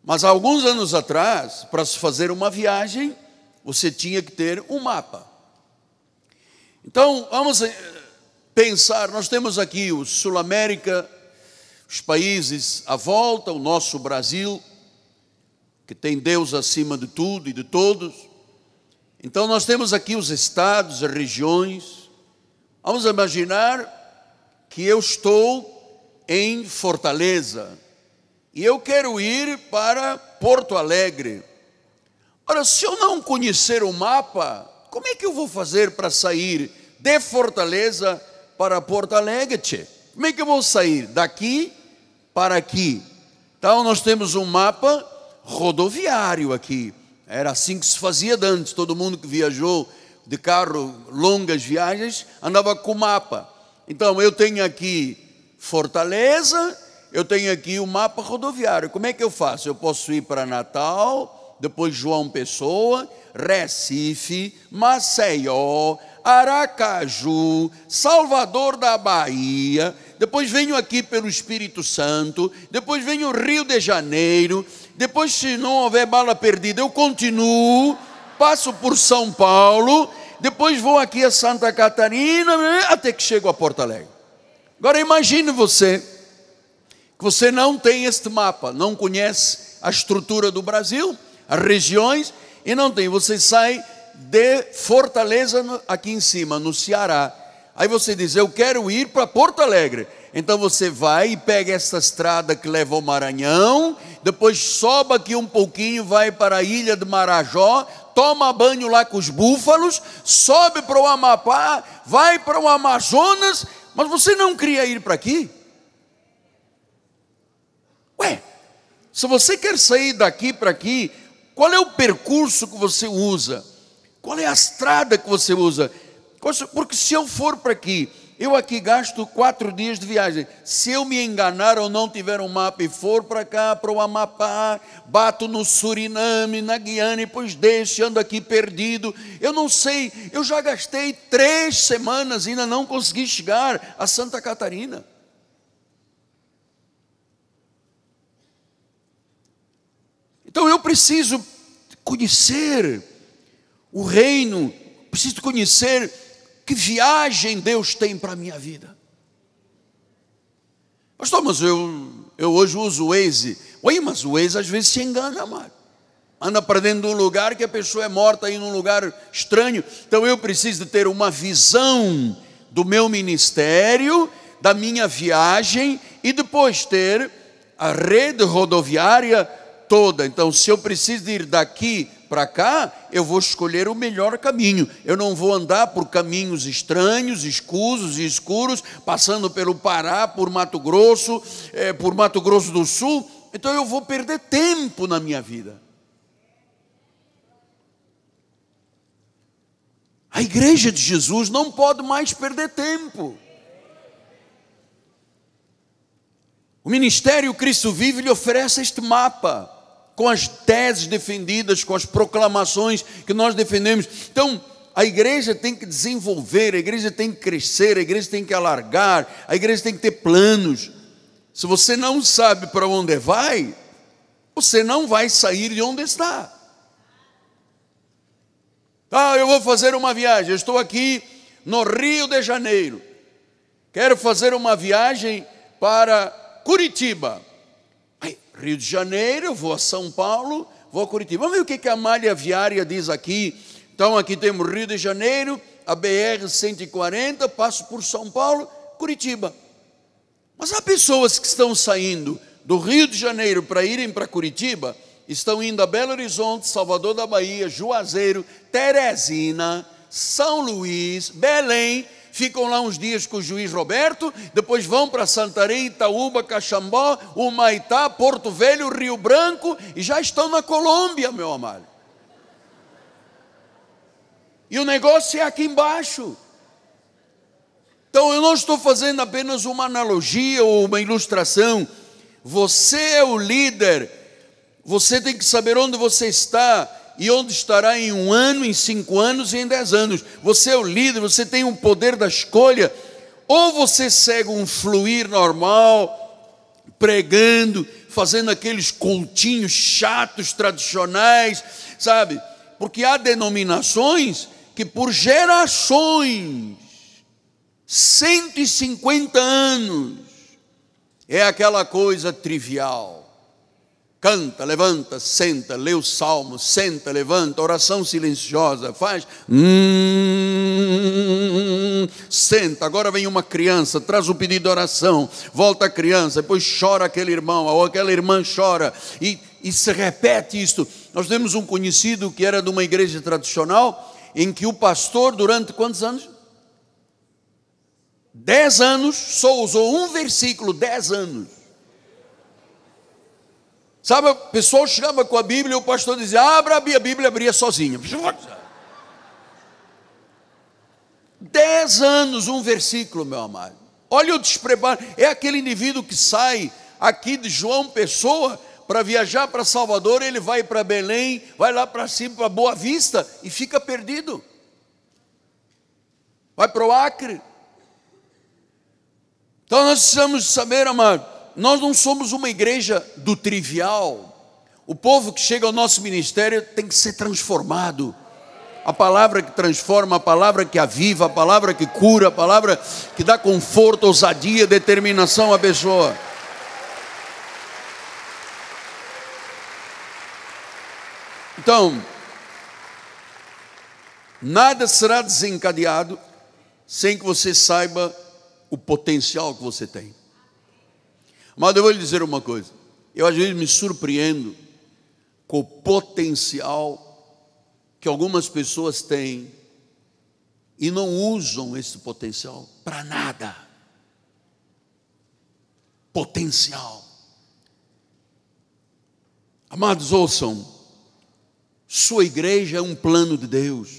Mas há alguns anos atrás, para se fazer uma viagem, você tinha que ter um mapa. Então, vamos pensar, nós temos aqui o Sul-América, os países à volta, o nosso Brasil, que tem Deus acima de tudo e de todos. Então, nós temos aqui os estados, as regiões. Vamos imaginar que eu estou em Fortaleza e eu quero ir para Porto Alegre. Ora, se eu não conhecer o mapa, como é que eu vou fazer para sair de Fortaleza para Porto Alegre, tchê? Como é que eu vou sair daqui para aqui? Então, nós temos um mapa rodoviário aqui. Era assim que se fazia antes. Todo mundo que viajou de carro, longas viagens, andava com mapa. Então, eu tenho aqui Fortaleza, eu tenho aqui o mapa rodoviário. Como é que eu faço? Eu posso ir para Natal, depois João Pessoa, Recife, Maceió, Aracaju, Salvador da Bahia, depois venho aqui pelo Espírito Santo, depois venho Rio de Janeiro, depois, se não houver bala perdida, eu continuo, passo por São Paulo, depois vou aqui a Santa Catarina, até que chego a Porto Alegre. Agora imagine você, que você não tem este mapa, não conhece a estrutura do Brasil, as regiões, e não tem, você sai de Fortaleza aqui em cima, no Ceará. Aí você diz, eu quero ir para Porto Alegre. Então você vai e pega essa estrada que leva ao Maranhão, depois sobe aqui um pouquinho, vai para a ilha de Marajó, toma banho lá com os búfalos, sobe para o Amapá, vai para o Amazonas, mas você não queria ir para aqui? Ué, se você quer sair daqui para aqui, qual é o percurso que você usa? Qual é a estrada que você usa? Porque se eu for para aqui, eu aqui gasto 4 dias de viagem. Se eu me enganar ou não tiver um mapa e for para cá, para o Amapá, bato no Suriname, na Guiana, e depois deixo, ando aqui perdido. Eu não sei, eu já gastei 3 semanas e ainda não consegui chegar a Santa Catarina. Então eu preciso conhecer o reino, preciso conhecer que viagem Deus tem para a minha vida. Pastor, mas eu hoje uso o Waze. Oi, mas o Waze às vezes se engana, amado. Anda para dentro de um lugar que a pessoa é morta aí num lugar estranho. Então eu preciso de ter uma visão do meu ministério, da minha viagem, e depois ter a rede rodoviária toda. Então, se eu preciso ir daqui para cá, eu vou escolher o melhor caminho. Eu não vou andar por caminhos estranhos, escusos e escuros, passando pelo Pará, por Mato Grosso do Sul. Então eu vou perder tempo na minha vida. A igreja de Jesus não pode mais perder tempo. O ministério Cristo Vive lhe oferece este mapa, com as teses defendidas, com as proclamações que nós defendemos. Então, a igreja tem que desenvolver, a igreja tem que crescer, a igreja tem que alargar, a igreja tem que ter planos. Se você não sabe para onde vai, você não vai sair de onde está. Eu vou fazer uma viagem, eu estou aqui no Rio de Janeiro, quero fazer uma viagem para Curitiba. Rio de Janeiro, eu vou a São Paulo, vou a Curitiba. Vamos ver o que a malha viária diz aqui. Então aqui temos Rio de Janeiro, a BR-140, passo por São Paulo, Curitiba. Mas há pessoas que estão saindo do Rio de Janeiro para irem para Curitiba, estão indo a Belo Horizonte, Salvador da Bahia, Juazeiro, Teresina, São Luís, Belém, ficam lá uns dias com o juiz Roberto, depois vão para Santarém, Itaúba, Caxambó, Humaitá, Porto Velho, Rio Branco, e já estão na Colômbia, meu amado. E o negócio é aqui embaixo. Então eu não estou fazendo apenas uma analogia ou uma ilustração. Você é o líder, você tem que saber onde você está e onde estará em 1 ano, em 5 anos e em 10 anos. Você é o líder, você tem o poder da escolha. ou você segue um fluir normal, pregando, fazendo aqueles cultinhos chatos, tradicionais, sabe? Porque há denominações que por gerações, 150 anos, é aquela coisa trivial. Canta, levanta, senta, lê o salmo, senta, levanta, oração silenciosa, faz, senta, agora vem uma criança, traz o pedido de oração, volta a criança, depois chora aquele irmão, ou aquela irmã chora, e se repete isto. Nós temos um conhecido que era de uma igreja tradicional, em que o pastor, durante quantos anos? 10 anos, só usou um versículo, 10 anos. Sabe, o pessoal chegava com a Bíblia e o pastor dizia, abra a Bíblia, abria sozinho. 10 anos, um versículo, meu amado. Olha o despreparo, é aquele indivíduo que sai aqui de João Pessoa para viajar para Salvador, ele vai para Belém, vai lá para cima, para Boa Vista e fica perdido. Vai para o Acre. Então nós precisamos saber, amado, nós não somos uma igreja do trivial. O povo que chega ao nosso ministério tem que ser transformado. A palavra que transforma, a palavra que aviva, a palavra que cura, a palavra que dá conforto, ousadia, determinação à pessoa. Então, nada será desencadeado sem que você saiba o potencial que você tem. Mas eu vou lhe dizer uma coisa, eu às vezes me surpreendo com o potencial que algumas pessoas têm e não usam esse potencial para nada. Potencial. Amados, ouçam, sua igreja é um plano de Deus.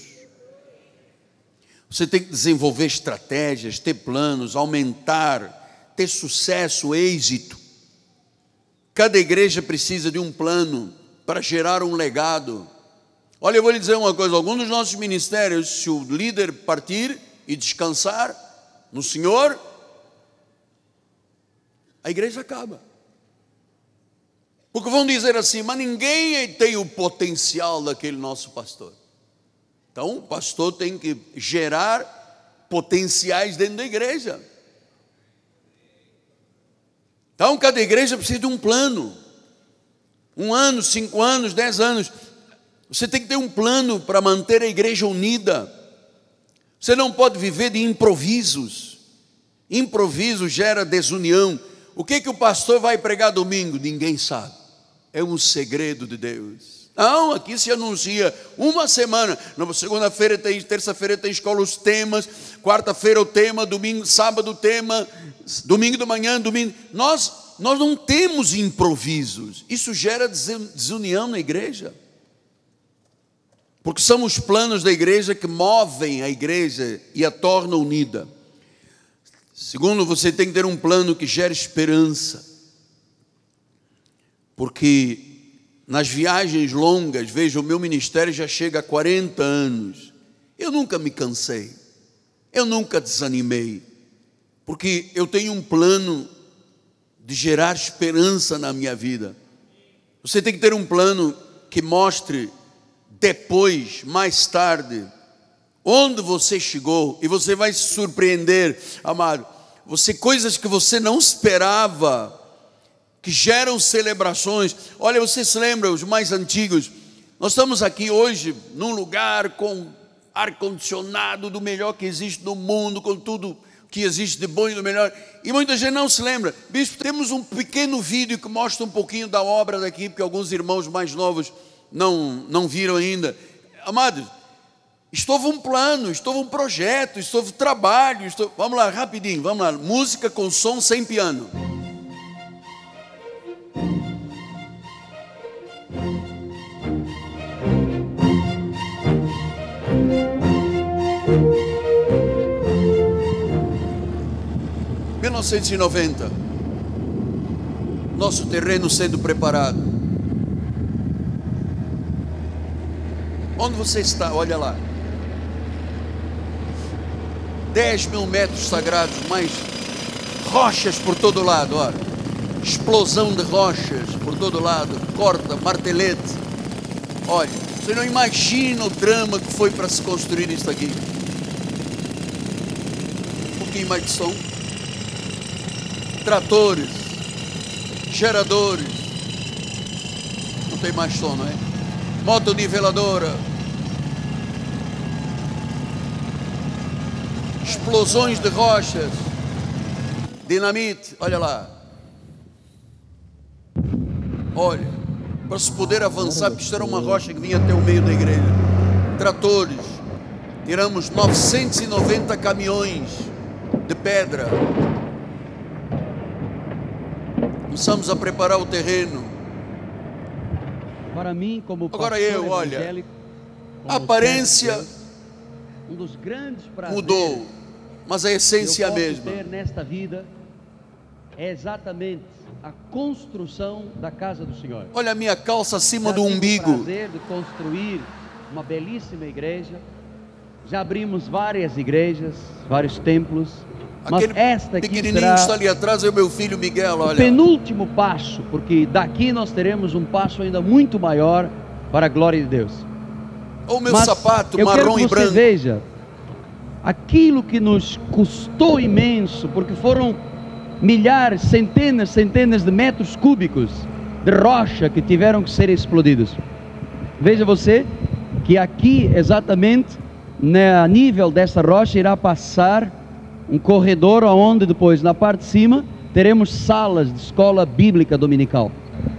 Você tem que desenvolver estratégias, ter planos, aumentar, ter sucesso, êxito. Cada igreja precisa de um plano para gerar um legado. Olha, eu vou lhe dizer uma coisa, alguns dos nossos ministérios, se o líder partir e descansar no Senhor, a igreja acaba. Porque vão dizer assim, mas ninguém tem o potencial daquele nosso pastor. Então, o pastor tem que gerar potenciais dentro da igreja. Então, cada igreja precisa de um plano. 1 ano, 5 anos, 10 anos. Você tem que ter um plano para manter a igreja unida. Você não pode viver de improvisos. Improviso gera desunião. O que o pastor vai pregar domingo? Ninguém sabe. É um segredo de Deus. Não, aqui se anuncia uma semana. Na segunda-feira tem, terça-feira tem escola os temas, quarta-feira o tema, domingo, sábado o tema, domingo de manhã, domingo. Nós não temos improvisos. Isso gera desunião na igreja. Porque são os planos da igreja que movem a igreja e a tornam unida. Segundo, você tem que ter um plano que gere esperança. Porque nas viagens longas, veja, o meu ministério já chega a 40 anos. Eu nunca me cansei. Eu nunca desanimei. Porque eu tenho um plano de gerar esperança na minha vida. Você tem que ter um plano que mostre depois, mais tarde, onde você chegou. E você vai se surpreender, amado. Coisas que você não esperava, que geram celebrações. Olha, você se lembra, os mais antigos, nós estamos aqui hoje num lugar com ar-condicionado do melhor que existe no mundo, com tudo que existe de bom e do melhor, e muita gente não se lembra. Bispo, temos um pequeno vídeo que mostra um pouquinho da obra daqui, porque alguns irmãos mais novos não viram ainda. Amados, estava um plano, estava um projeto, estava trabalho, vamos lá, rapidinho, vamos lá, música com som sem piano. Em 1990, nosso terreno sendo preparado. Onde você está? Olha lá. 10.000 metros sagrados, mais rochas por todo lado, olha. Explosão de rochas por todo lado, corta, martelete. Olha, você não imagina o drama que foi para se construir isto aqui. Um pouquinho mais de som. Tratores, geradores. Não tem mais som, não é? Motoniveladora. Explosões de rochas. Dinamite, olha lá. Olha, para se poder avançar, porque isto era uma rocha que vinha até o meio da igreja. Tratores. Tiramos 990 caminhões de pedra. Começamos a preparar o terreno. Para mim, como agora eu, olha, a aparência um dos grandes mudou, mas a essência é a mesma. Ter nesta vida é exatamente a construção da casa do Senhor. Olha a minha calça acima do tive umbigo. o prazer de construir uma belíssima igreja. Já abrimos várias igrejas, vários templos. Mas Aquele esta aqui pequenininho será está ali atrás, é o meu filho Miguel, olha. o penúltimo passo, porque daqui nós teremos um passo ainda muito maior para a glória de Deus. Olha o meu Mas sapato eu marrom quero que e você branco. veja aquilo que nos custou imenso, porque foram milhares, centenas de metros cúbicos de rocha que tiveram que ser explodidos. Veja você que aqui exatamente, né, a nível dessa rocha irá passar um corredor onde depois na parte de cima teremos salas de escola bíblica dominical.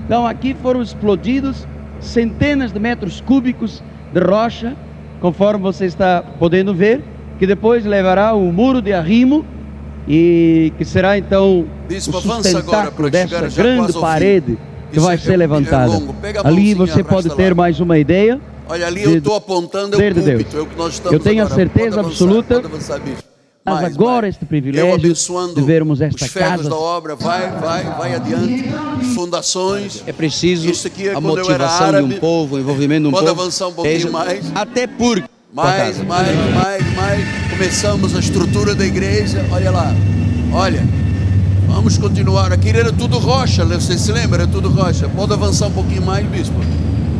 Então aqui foram explodidos centenas de metros cúbicos de rocha, conforme você está podendo ver, que depois levará o muro de arrimo e que será então Bispo, o avança agora sustentáculo para chegar dessa já grande quase ao parede que Isso vai ser levantada. longo. Pega a Ali mãozinha, você pode arrasta ter lá. mais uma ideia. Olha ali, eu estou apontando, é o de Deus. púlpito, é o que nós estamos Eu tenho agora. a certeza Pode avançar, absoluta, pode avançar, bispo. mas Mais, agora mais. este privilégio Eu abençoando de vermos esta os ferros casa. da obra, vai adiante, fundações. É preciso Isto aqui é a quando eu era motivação árabe. de um povo, o envolvimento de um Pode povo. avançar um pouquinho mais. Até porque... Mais. Começamos a estrutura da igreja, olha lá. Olha, vamos continuar. Aqui era tudo rocha, você se lembra? Era tudo rocha. Pode avançar um pouquinho mais, bispo.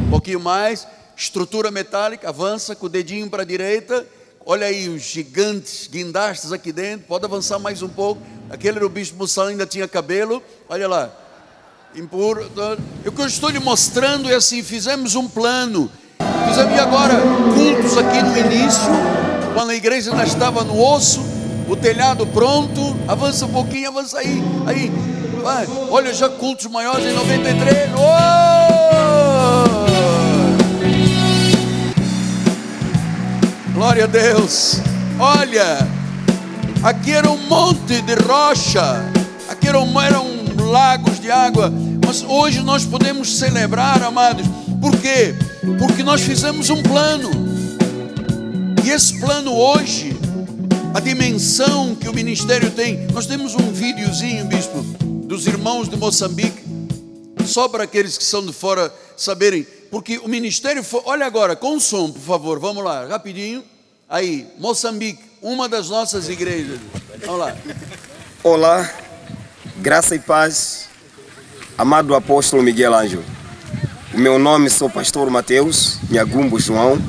Um pouquinho mais. Estrutura metálica, avança com o dedinho para a direita. Olha aí os gigantes guindastes aqui dentro. Pode avançar mais um pouco. Aquele era o bispo Mussal, ainda tinha cabelo. Olha lá. Impuro. O que eu estou lhe mostrando é assim: fizemos um plano. Fizemos, e agora, cultos aqui no início, quando a igreja ainda estava no osso, o telhado pronto. Avança um pouquinho, avança aí. Vai. Olha, já cultos maiores em 93. Glória a Deus. Olha, aqui era um monte de rocha, aqui eram lagos de água, mas hoje nós podemos celebrar, amados. Por quê? Porque nós fizemos um plano, e esse plano hoje, a dimensão que o ministério tem. Nós temos um videozinho, bispo, dos irmãos de Moçambique, só para aqueles que são de fora saberem, porque o ministério foi, olha agora, com o som, por favor, vamos lá, rapidinho. Aí, Moçambique, uma das nossas igrejas. Vamos lá. Olá, graça e paz, amado apóstolo Miguel Ângelo. O meu nome sou pastor Mateus Nhagumbo João,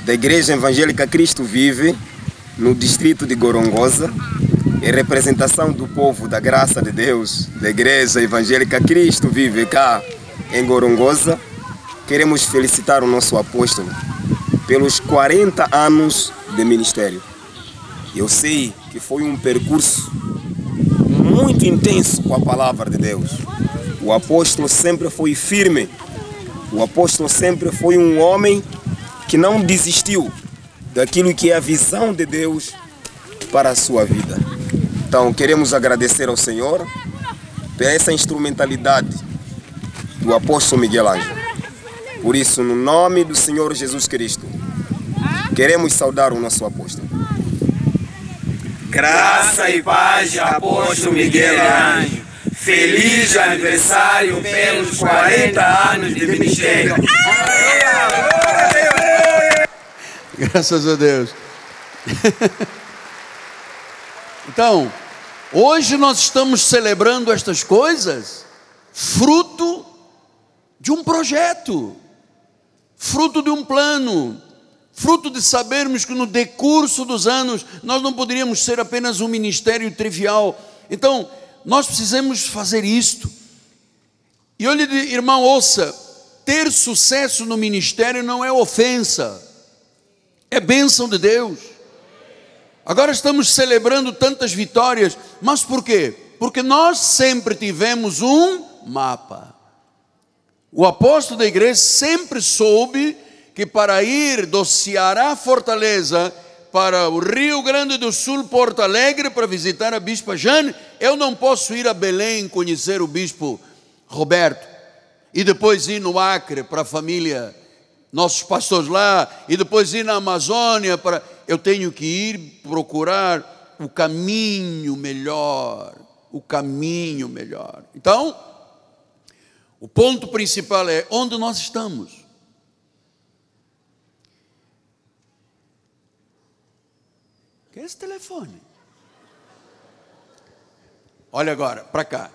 da Igreja Evangélica Cristo Vive, no distrito de Gorongosa, em representação do povo da graça de Deus, da Igreja Evangélica Cristo Vive cá em Gorongosa. Queremos felicitar o nosso apóstolo pelos 40 anos de ministério. Eu sei que foi um percurso muito intenso com a palavra de Deus. O apóstolo sempre foi firme. O apóstolo sempre foi um homem que não desistiu daquilo que é a visão de Deus para a sua vida. Então queremos agradecer ao Senhor por essa instrumentalidade do apóstolo Miguel Ângelo. Por isso, no nome do Senhor Jesus Cristo, queremos saudar o nosso apóstolo. Graça e paz, apóstolo Miguel Ângelo. Feliz aniversário pelos 40 anos de ministério. Graças a Deus. Então, hoje nós estamos celebrando estas coisas, fruto de um projeto, fruto de um plano, fruto de sabermos que no decurso dos anos nós não poderíamos ser apenas um ministério trivial. Então, nós precisamos fazer isto. E olha, irmão, ouça, ter sucesso no ministério não é ofensa, é bênção de Deus. Agora estamos celebrando tantas vitórias, mas por quê? Porque nós sempre tivemos um mapa. O apóstolo da igreja sempre soube que para ir do Ceará, Fortaleza, para o Rio Grande do Sul, Porto Alegre, para visitar a bispa Jane, eu não posso ir a Belém conhecer o bispo Roberto, e depois ir no Acre para a família, nossos pastores lá, e depois ir na Amazônia para... Eu tenho que ir procurar o caminho melhor, o caminho melhor. Então, o ponto principal é onde nós estamos. Que é esse telefone? Olha agora, para cá.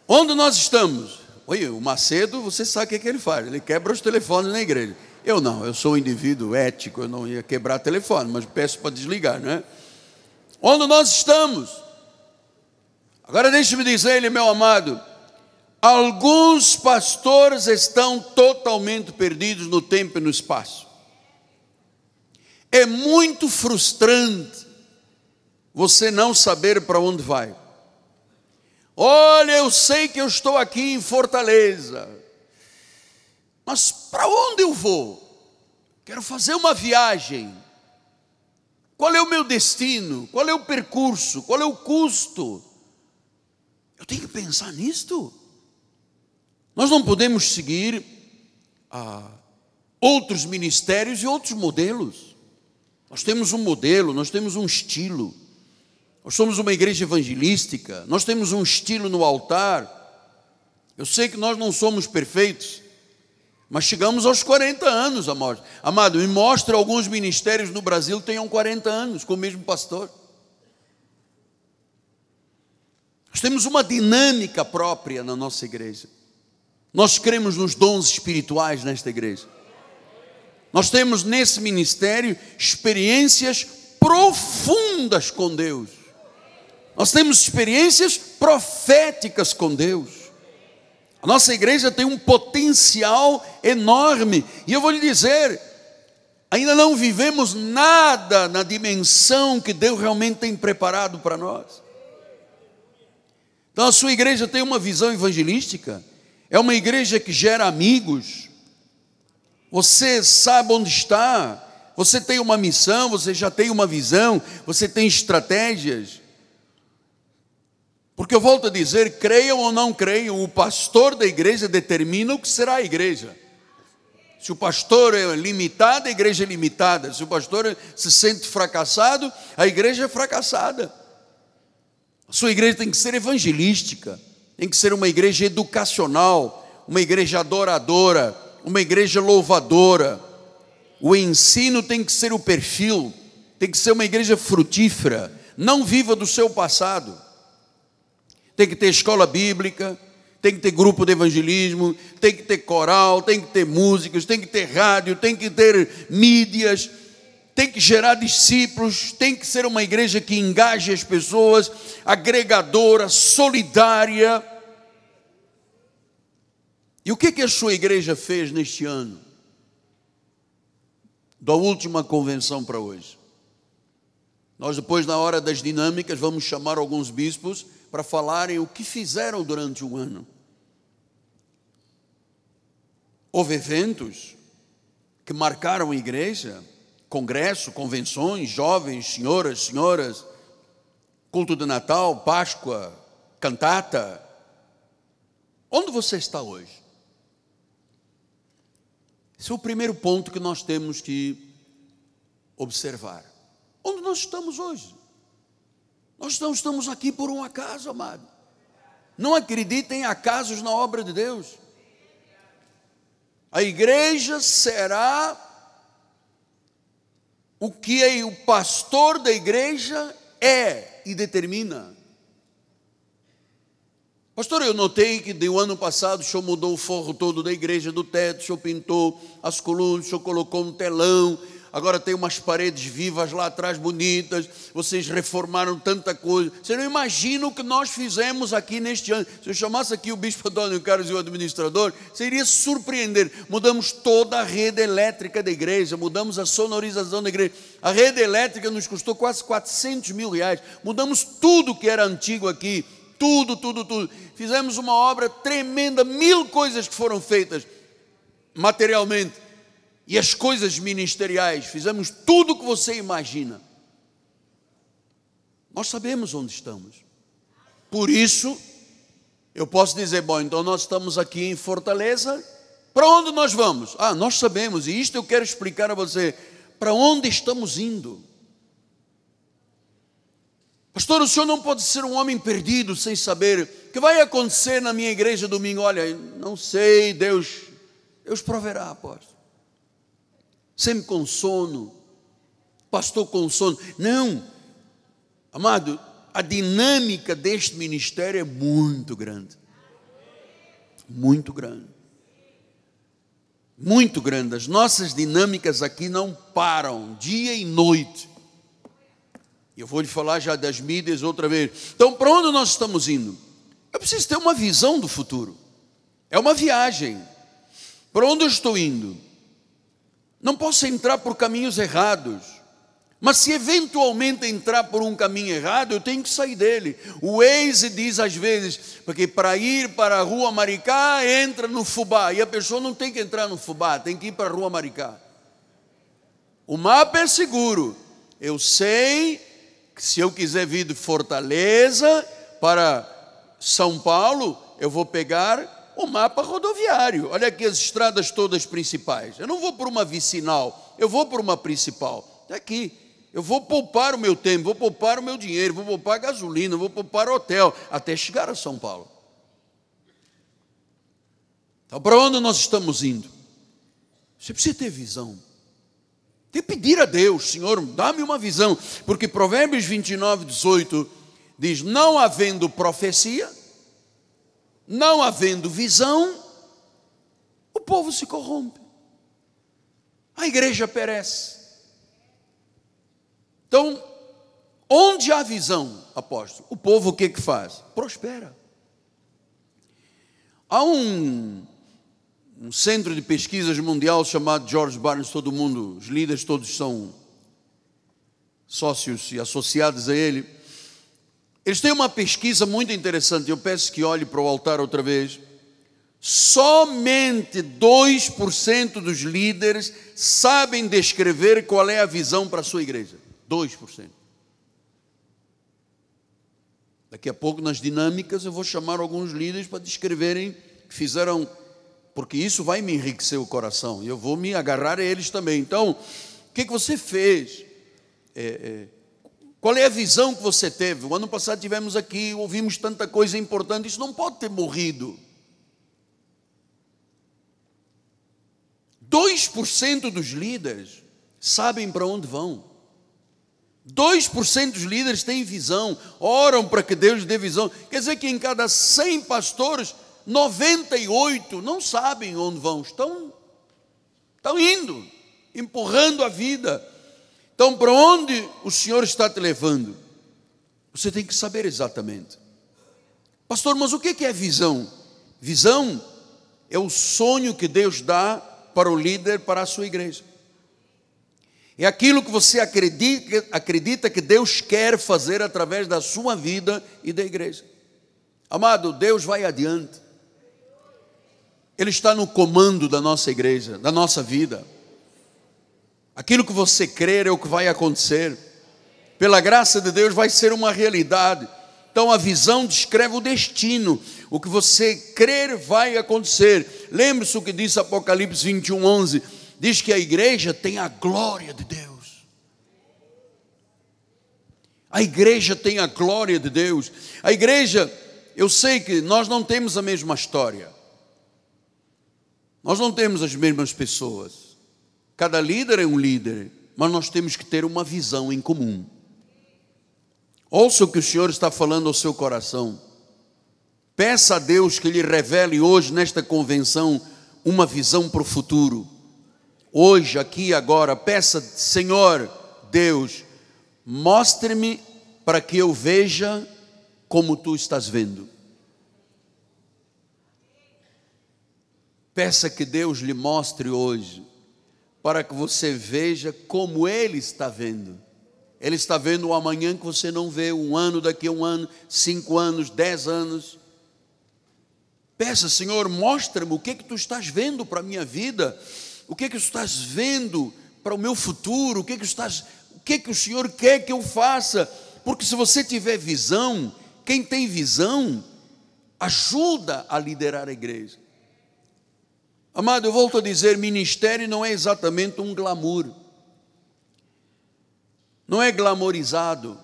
Onde nós estamos? Olha, o Macedo, você sabe o que ele faz, ele quebra os telefones na igreja. Eu não, eu sou um indivíduo ético, eu não ia quebrar telefone, mas peço para desligar, não é? Onde nós estamos? Agora deixe-me dizer-lhe, meu amado, alguns pastores estão totalmente perdidos no tempo e no espaço. É muito frustrante você não saber para onde vai. Olha, eu sei que eu estou aqui em Fortaleza, mas para onde eu vou? Quero fazer uma viagem. Qual é o meu destino? Qual é o percurso? Qual é o custo? Eu tenho que pensar nisto. Nós não podemos seguir outros ministérios e outros modelos. Nós temos um modelo, nós temos um estilo. Nós somos uma igreja evangelística, nós temos um estilo no altar. Eu sei que nós não somos perfeitos, mas chegamos aos 40 anos, amado. Amado, me mostra alguns ministérios no Brasil que tenham 40 anos com o mesmo pastor. Nós temos uma dinâmica própria na nossa igreja. Nós cremos nos dons espirituais nesta igreja. Nós temos nesse ministério experiências profundas com Deus. Nós temos experiências proféticas com Deus. A nossa igreja tem um potencial enorme. E eu vou lhe dizer, ainda não vivemos nada na dimensão que Deus realmente tem preparado para nós. Então a sua igreja tem uma visão evangelística. É uma igreja que gera amigos. Você sabe onde está. Você tem uma missão, você já tem uma visão, você tem estratégias. Porque eu volto a dizer, creiam ou não creiam, o pastor da igreja determina o que será a igreja. Se o pastor é limitado, a igreja é limitada. Se o pastor se sente fracassado, a igreja é fracassada. A sua igreja tem que ser evangelística, tem que ser uma igreja educacional, uma igreja adoradora, uma igreja louvadora. O ensino tem que ser o perfil, tem que ser uma igreja frutífera, não viva do seu passado. Tem que ter escola bíblica, tem que ter grupo de evangelismo, tem que ter coral, tem que ter músicos, tem que ter rádio, tem que ter mídias, tem que gerar discípulos, tem que ser uma igreja que engaje as pessoas, agregadora, solidária. E o que a sua igreja fez neste ano? Da última convenção para hoje. Nós depois, na hora das dinâmicas, vamos chamar alguns bispos para falarem o que fizeram durante o ano. Houve eventos que marcaram a igreja, congresso, convenções, jovens, senhoras, culto de Natal, Páscoa, cantata. Onde você está hoje? Esse é o primeiro ponto que nós temos que observar. Onde nós estamos hoje? Nós não estamos aqui por um acaso, amado. Não acreditem em acasos na obra de Deus. A igreja será o que o pastor da igreja é. e determina. Pastor, eu notei que do ano passado o senhor mudou o forro todo da igreja, do teto, o senhor pintou as colunas, o senhor colocou um telão, agora tem umas paredes vivas lá atrás bonitas, vocês reformaram tanta coisa. Você não imagina o que nós fizemos aqui neste ano. Se eu chamasse aqui o bispo Antônio Carlos e o administrador, você iria se surpreender. Mudamos toda a rede elétrica da igreja, mudamos a sonorização da igreja. A rede elétrica nos custou quase 400 mil reais. Mudamos tudo que era antigo aqui. Tudo. Fizemos uma obra tremenda, 1000 coisas que foram feitas materialmente. E as coisas ministeriais, fizemos tudo o que você imagina. Nós sabemos onde estamos. Por isso, eu posso dizer, bom, então nós estamos aqui em Fortaleza. Para onde nós vamos? Nós sabemos, e isto eu quero explicar a você. Para onde estamos indo? Pastor, o senhor não pode ser um homem perdido sem saber o que vai acontecer na minha igreja domingo. Olha, não sei, Deus proverá, apóstolo. Sempre com sono, pastor com sono. Não, amado, a dinâmica deste ministério é muito grande. Muito grande. Muito grande. As nossas dinâmicas aqui não param, dia e noite. Eu vou lhe falar já das mídias outra vez. Então, para onde nós estamos indo? Eu preciso ter uma visão do futuro. É uma viagem. Para onde eu estou indo? Não posso entrar por caminhos errados. Mas se eventualmente entrar por um caminho errado, eu tenho que sair dele. O Waze diz às vezes, porque para ir para a Rua Maricá, entra no Fubá. E a pessoa não tem que entrar no Fubá, tem que ir para a Rua Maricá. O mapa é seguro. Eu sei que se eu quiser vir de Fortaleza para São Paulo, eu vou pegar o mapa rodoviário. Olha aqui as estradas todas principais. Eu não vou por uma vicinal, eu vou por uma principal. Está aqui. Eu vou poupar o meu tempo, vou poupar o meu dinheiro, vou poupar gasolina, vou poupar hotel, até chegar a São Paulo. Então, para onde nós estamos indo? Você precisa ter visão. Tem que pedir a Deus, Senhor, dá-me uma visão. Porque Provérbios 29, 18 diz, não havendo profecia, não havendo visão, o povo se corrompe. A igreja perece. Então, onde há visão, apóstolo, o povo o que faz? Prospera. Há um centro de pesquisas mundial chamado George Barnes, todo mundo, os líderes todos são sócios e associados a ele. Eles têm uma pesquisa muito interessante, eu peço que olhe para o altar outra vez. Somente 2% dos líderes sabem descrever qual é a visão para a sua igreja. 2%. Daqui a pouco, nas dinâmicas, eu vou chamar alguns líderes para descreverem que fizeram, porque isso vai me enriquecer o coração, e eu vou me agarrar a eles também. Então, o que você fez? Qual é a visão que você teve? O ano passado tivemos aqui, ouvimos tanta coisa importante, isso não pode ter morrido. 2% dos líderes sabem para onde vão. 2% dos líderes têm visão, oram para que Deus dê visão. Quer dizer que em cada 100 pastores, 98 não sabem onde vão, estão indo, empurrando a vida. Então, para onde o Senhor está te levando? Você tem que saber exatamente. Pastor, mas o que é visão? Visão é o sonho que Deus dá para o líder, para a sua igreja. É aquilo que você acredita que Deus quer fazer através da sua vida e da igreja. Amado, Deus vai adiante. Ele está no comando da nossa igreja, da nossa vida. Aquilo que você crer é o que vai acontecer. Pela graça de Deus vai ser uma realidade. Então a visão descreve o destino. O que você crer vai acontecer. Lembre-se o que diz Apocalipse 21, 11. Diz que a igreja tem a glória de Deus. A igreja tem a glória de Deus. A igreja, eu sei que nós não temos a mesma história. Nós não temos as mesmas pessoas. Cada líder é um líder, mas nós temos que ter uma visão em comum. Ouça o que o Senhor está falando ao seu coração. Peça a Deus que lhe revele hoje nesta convenção uma visão para o futuro. Hoje, aqui e agora, peça: Senhor Deus, mostre-me para que eu veja como tu estás vendo. Peça que Deus lhe mostre hoje, para que você veja como Ele está vendo. Ele está vendo o amanhã que você não vê, um ano daqui a um ano, 5 anos, 10 anos. Peça: Senhor, mostra-me o que tu estás vendo para a minha vida, o que tu estás vendo para o meu futuro, o que o Senhor quer que eu faça. Porque se você tiver visão, quem tem visão ajuda a liderar a igreja. Amado, eu volto a dizer, ministério não é exatamente um glamour, não é glamorizado.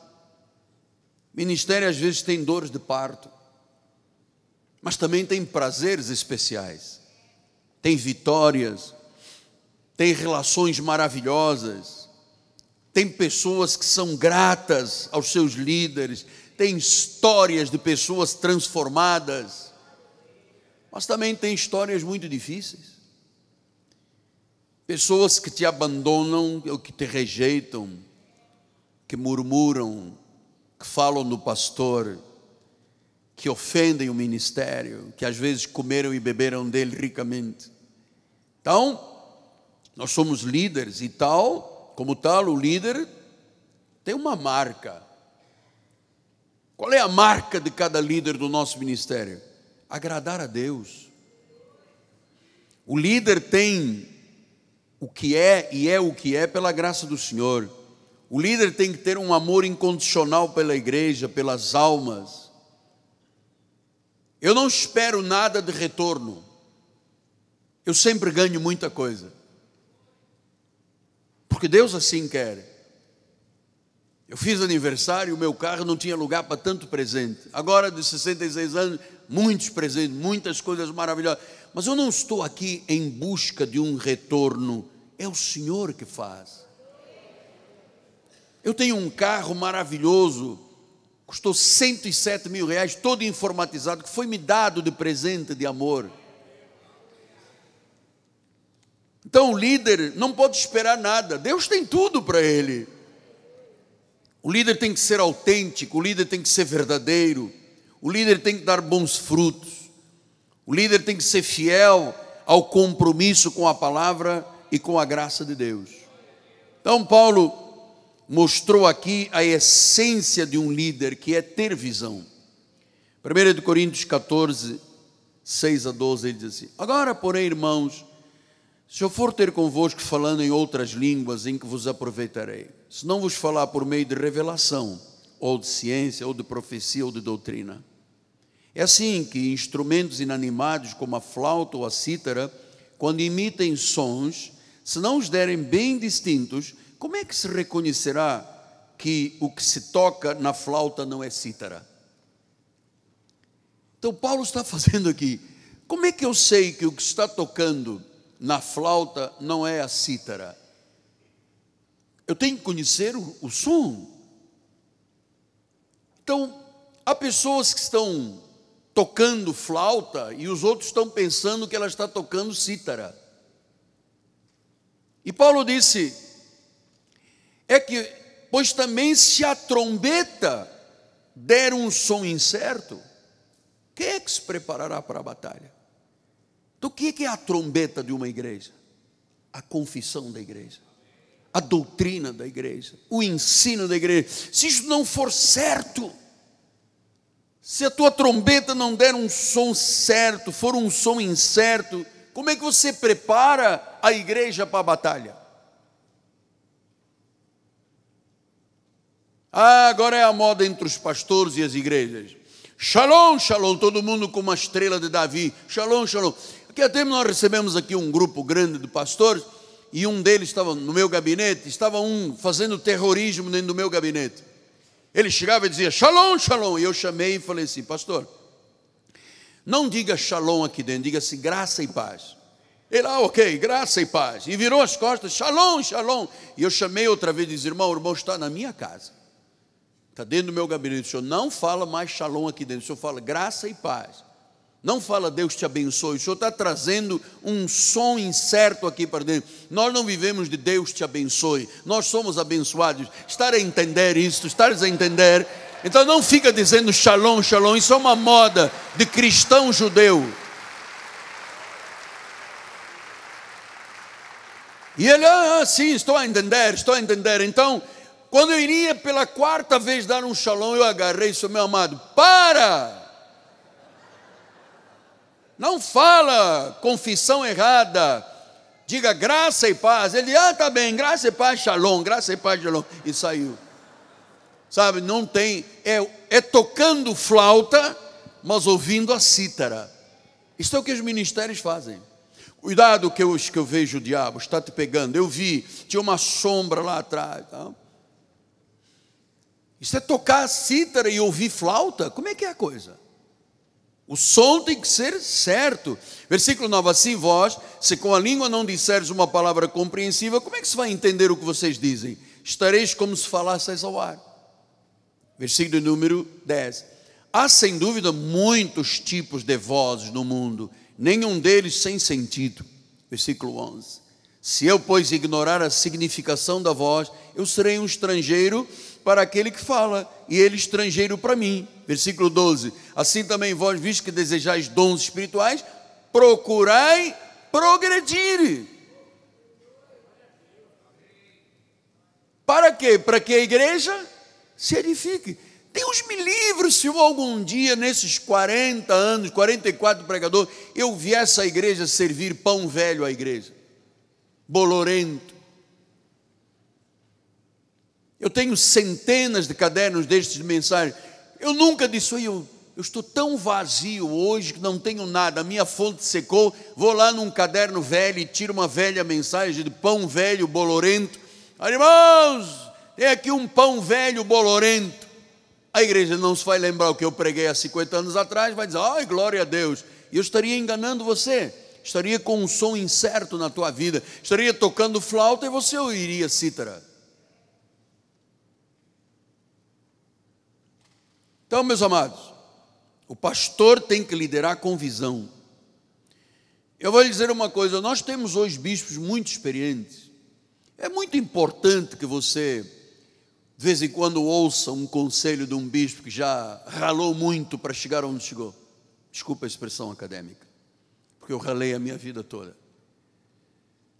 Ministério às vezes tem dores de parto, mas também tem prazeres especiais, tem vitórias, tem relações maravilhosas, tem pessoas que são gratas aos seus líderes, tem histórias de pessoas transformadas, mas também tem histórias muito difíceis. Pessoas que te abandonam, ou que te rejeitam, que murmuram, que falam do pastor, que ofendem o ministério, que às vezes comeram e beberam dele ricamente. Então, nós somos líderes e como tal, o líder tem uma marca. Qual é a marca de cada líder do nosso ministério? Agradar a Deus. O líder tem o que é e é o que é pela graça do Senhor. O líder tem que ter um amor incondicional pela igreja, pelas almas. Eu não espero nada de retorno. Eu sempre ganho muita coisa, porque Deus assim quer. Eu fiz aniversário, o meu carro não tinha lugar para tanto presente. Agora, de 66 anos, muitos presentes, muitas coisas maravilhosas. Mas eu não estou aqui em busca de um retorno. É o Senhor que faz. Eu tenho um carro maravilhoso, custou 107 mil reais, todo informatizado, que foi me dado de presente de amor. Então o líder não pode esperar nada. Deus tem tudo para ele. O líder tem que ser autêntico, o líder tem que ser verdadeiro, o líder tem que dar bons frutos, o líder tem que ser fiel ao compromisso com a palavra e com a graça de Deus. Então Paulo mostrou aqui a essência de um líder, que é ter visão. 1 Coríntios 14, 6 a 12, ele diz assim: agora, porém, irmãos, se eu for ter convosco falando em outras línguas, em que vos aproveitarei? Se não vos falar por meio de revelação, ou de ciência, ou de profecia, ou de doutrina. É assim que instrumentos inanimados, como a flauta ou a cítara, quando imitem sons, se não os derem bem distintos, como é que se reconhecerá que o que se toca na flauta não é cítara? Então Paulo está fazendo aqui: como é que eu sei que o que está tocando na flauta não é a cítara? Eu tenho que conhecer o som. Então, há pessoas que estão tocando flauta e os outros estão pensando que ela está tocando cítara. E Paulo disse: pois também se a trombeta der um som incerto, quem é que se preparará para a batalha? Então o que é a trombeta de uma igreja? A confissão da igreja, a doutrina da igreja, o ensino da igreja. Se isso não for certo, se a tua trombeta não der um som certo, for um som incerto, como é que você prepara a igreja para a batalha? Agora é a moda entre os pastores e as igrejas. Shalom, shalom, todo mundo com uma estrela de Davi. Shalom, shalom. Aqui até nós recebemos aqui um grupo grande de pastores, e um deles estava no meu gabinete, estava fazendo terrorismo dentro do meu gabinete. Ele chegava e dizia: shalom, shalom. E eu chamei e falei assim: pastor, não diga shalom aqui dentro, diga assim: graça e paz. Ele: ok, graça e paz. E virou as costas: shalom, shalom. E eu chamei outra vez e disse: irmão, o irmão está na minha casa. está dentro do meu gabinete, o senhor não fala mais shalom aqui dentro, o senhor fala graça e paz. Não fala Deus te abençoe, o senhor está trazendo um som incerto aqui para dentro. Nós não vivemos de Deus te abençoe, nós somos abençoados. Estar a entender isso, estares a entender. Então não fica dizendo shalom, shalom, isso é uma moda de cristão judeu. E ele, sim, estou a entender. Então, quando eu iria pela quarta vez dar um shalom, eu agarrei isso, meu amado, para! Não fala confissão errada, diga graça e paz. Ele, tá bem, graça e paz, shalom, graça e paz, shalom, e saiu. Sabe, não tem, é tocando flauta, mas ouvindo a cítara. Isso é o que os ministérios fazem. Cuidado que eu vejo o diabo, está te pegando. Eu vi, tinha uma sombra lá atrás. Tá? Isso é tocar a cítara e ouvir flauta? Como é que é a coisa? O som tem que ser certo. Versículo 9, assim vós, se com a língua não disseres uma palavra compreensível, como é que se vai entender o que vocês dizem? Estareis como se falasseis ao ar. Versículo número 10. Há sem dúvida muitos tipos de vozes no mundo, nenhum deles sem sentido. Versículo 11. Se eu, pois, ignorar a significação da voz, eu serei um estrangeiro para aquele que fala, e ele estrangeiro para mim. Versículo 12. Assim também vós, visto que desejais dons espirituais, procurai progredir. Para quê? Para que a igreja se edifique. Deus me livre se eu algum dia, nesses 40 anos, 44 pregador, eu viesse à igreja servir pão velho à igreja, bolorento. Eu tenho centenas de cadernos destes de mensagem. Eu nunca disse, eu estou tão vazio hoje que não tenho nada, a minha fonte secou, vou lá num caderno velho e tiro uma velha mensagem de pão velho bolorento. Irmãos, tem aqui um pão velho bolorento. A igreja não se vai lembrar o que eu preguei há 50 anos atrás, vai dizer, ai, glória a Deus. E eu estaria enganando você, estaria com um som incerto na tua vida, estaria tocando flauta e você ouviria cítara. Então, meus amados, o pastor tem que liderar com visão. Eu vou lhe dizer uma coisa, nós temos hoje bispos muito experientes. É muito importante que você, de vez em quando, ouça um conselho de um bispo que já ralou muito para chegar onde chegou. Desculpa a expressão acadêmica, porque eu ralei a minha vida toda.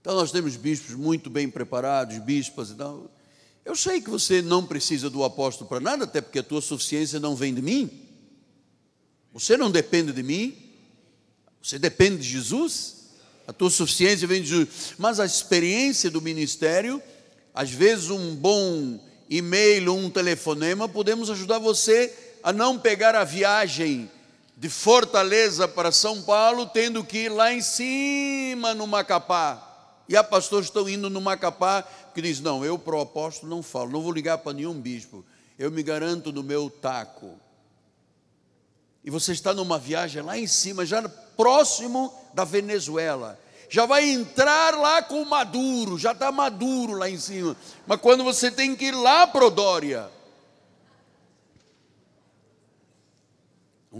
Então nós temos bispos muito bem preparados, bispas e tal. Eu sei que você não precisa do apóstolo para nada, até porque a tua suficiência não vem de mim. Você não depende de mim, você depende de Jesus. A tua suficiência vem de Jesus. Mas a experiência do ministério, às vezes um bom e-mail, um telefonema, podemos ajudar você a não pegar a viagem de Fortaleza para São Paulo, tendo que ir lá em cima no Macapá. E há pastores que estão indo no Macapá, que diz, não, eu para o apóstolo não falo, não vou ligar para nenhum bispo, eu me garanto no meu taco. E você está numa viagem lá em cima, já próximo da Venezuela, já vai entrar lá com Maduro, já está Maduro lá em cima, mas quando você tem que ir lá para Odória,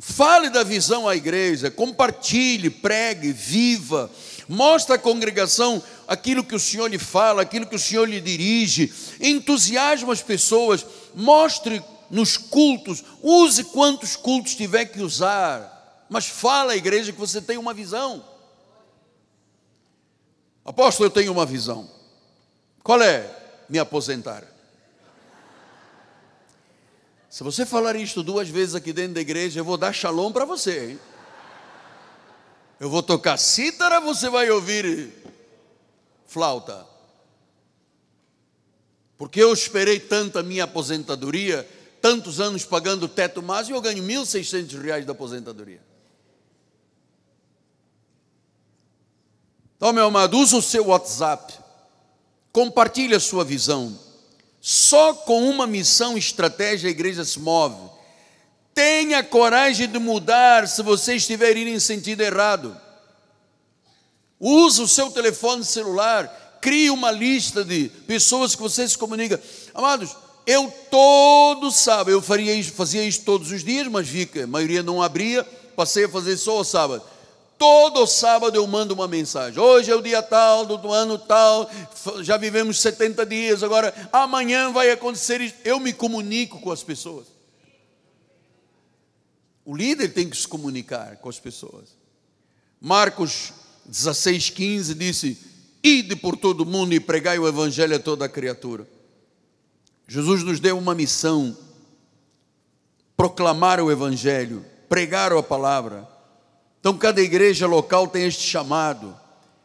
fale da visão à igreja, compartilhe, pregue, viva, mostre à congregação aquilo que o Senhor lhe fala, aquilo que o Senhor lhe dirige, entusiasme as pessoas, mostre nos cultos, use quantos cultos tiver que usar, mas fala à igreja que você tem uma visão. Apóstolo, eu tenho uma visão. Qual é? Me aposentar. Se você falar isto 2 vezes aqui dentro da igreja, eu vou dar shalom para você, hein? Eu vou tocar cítara, você vai ouvir flauta. Porque eu esperei tanto a minha aposentadoria, tantos anos pagando teto máximo, e eu ganho R$1.600 da aposentadoria. Então, meu amado, use o seu WhatsApp, compartilhe a sua visão. Só com uma missão e estratégia a igreja se move. Tenha coragem de mudar se você estiver indo em sentido errado. Use o seu telefone celular, crie uma lista de pessoas que você se comunica. Amados, eu todo sábado, eu fazia isso todos os dias, mas vi que a maioria não abria, passei a fazer só o sábado. Todo sábado eu mando uma mensagem. Hoje é o dia tal, do ano tal, já vivemos 70 dias, agora amanhã vai acontecer isso. Eu me comunico com as pessoas. O líder tem que se comunicar com as pessoas. Marcos 16:15 disse: ide por todo mundo e pregai o evangelho a toda a criatura. Jesus nos deu uma missão: proclamar o evangelho, pregar a palavra. Então cada igreja local tem este chamado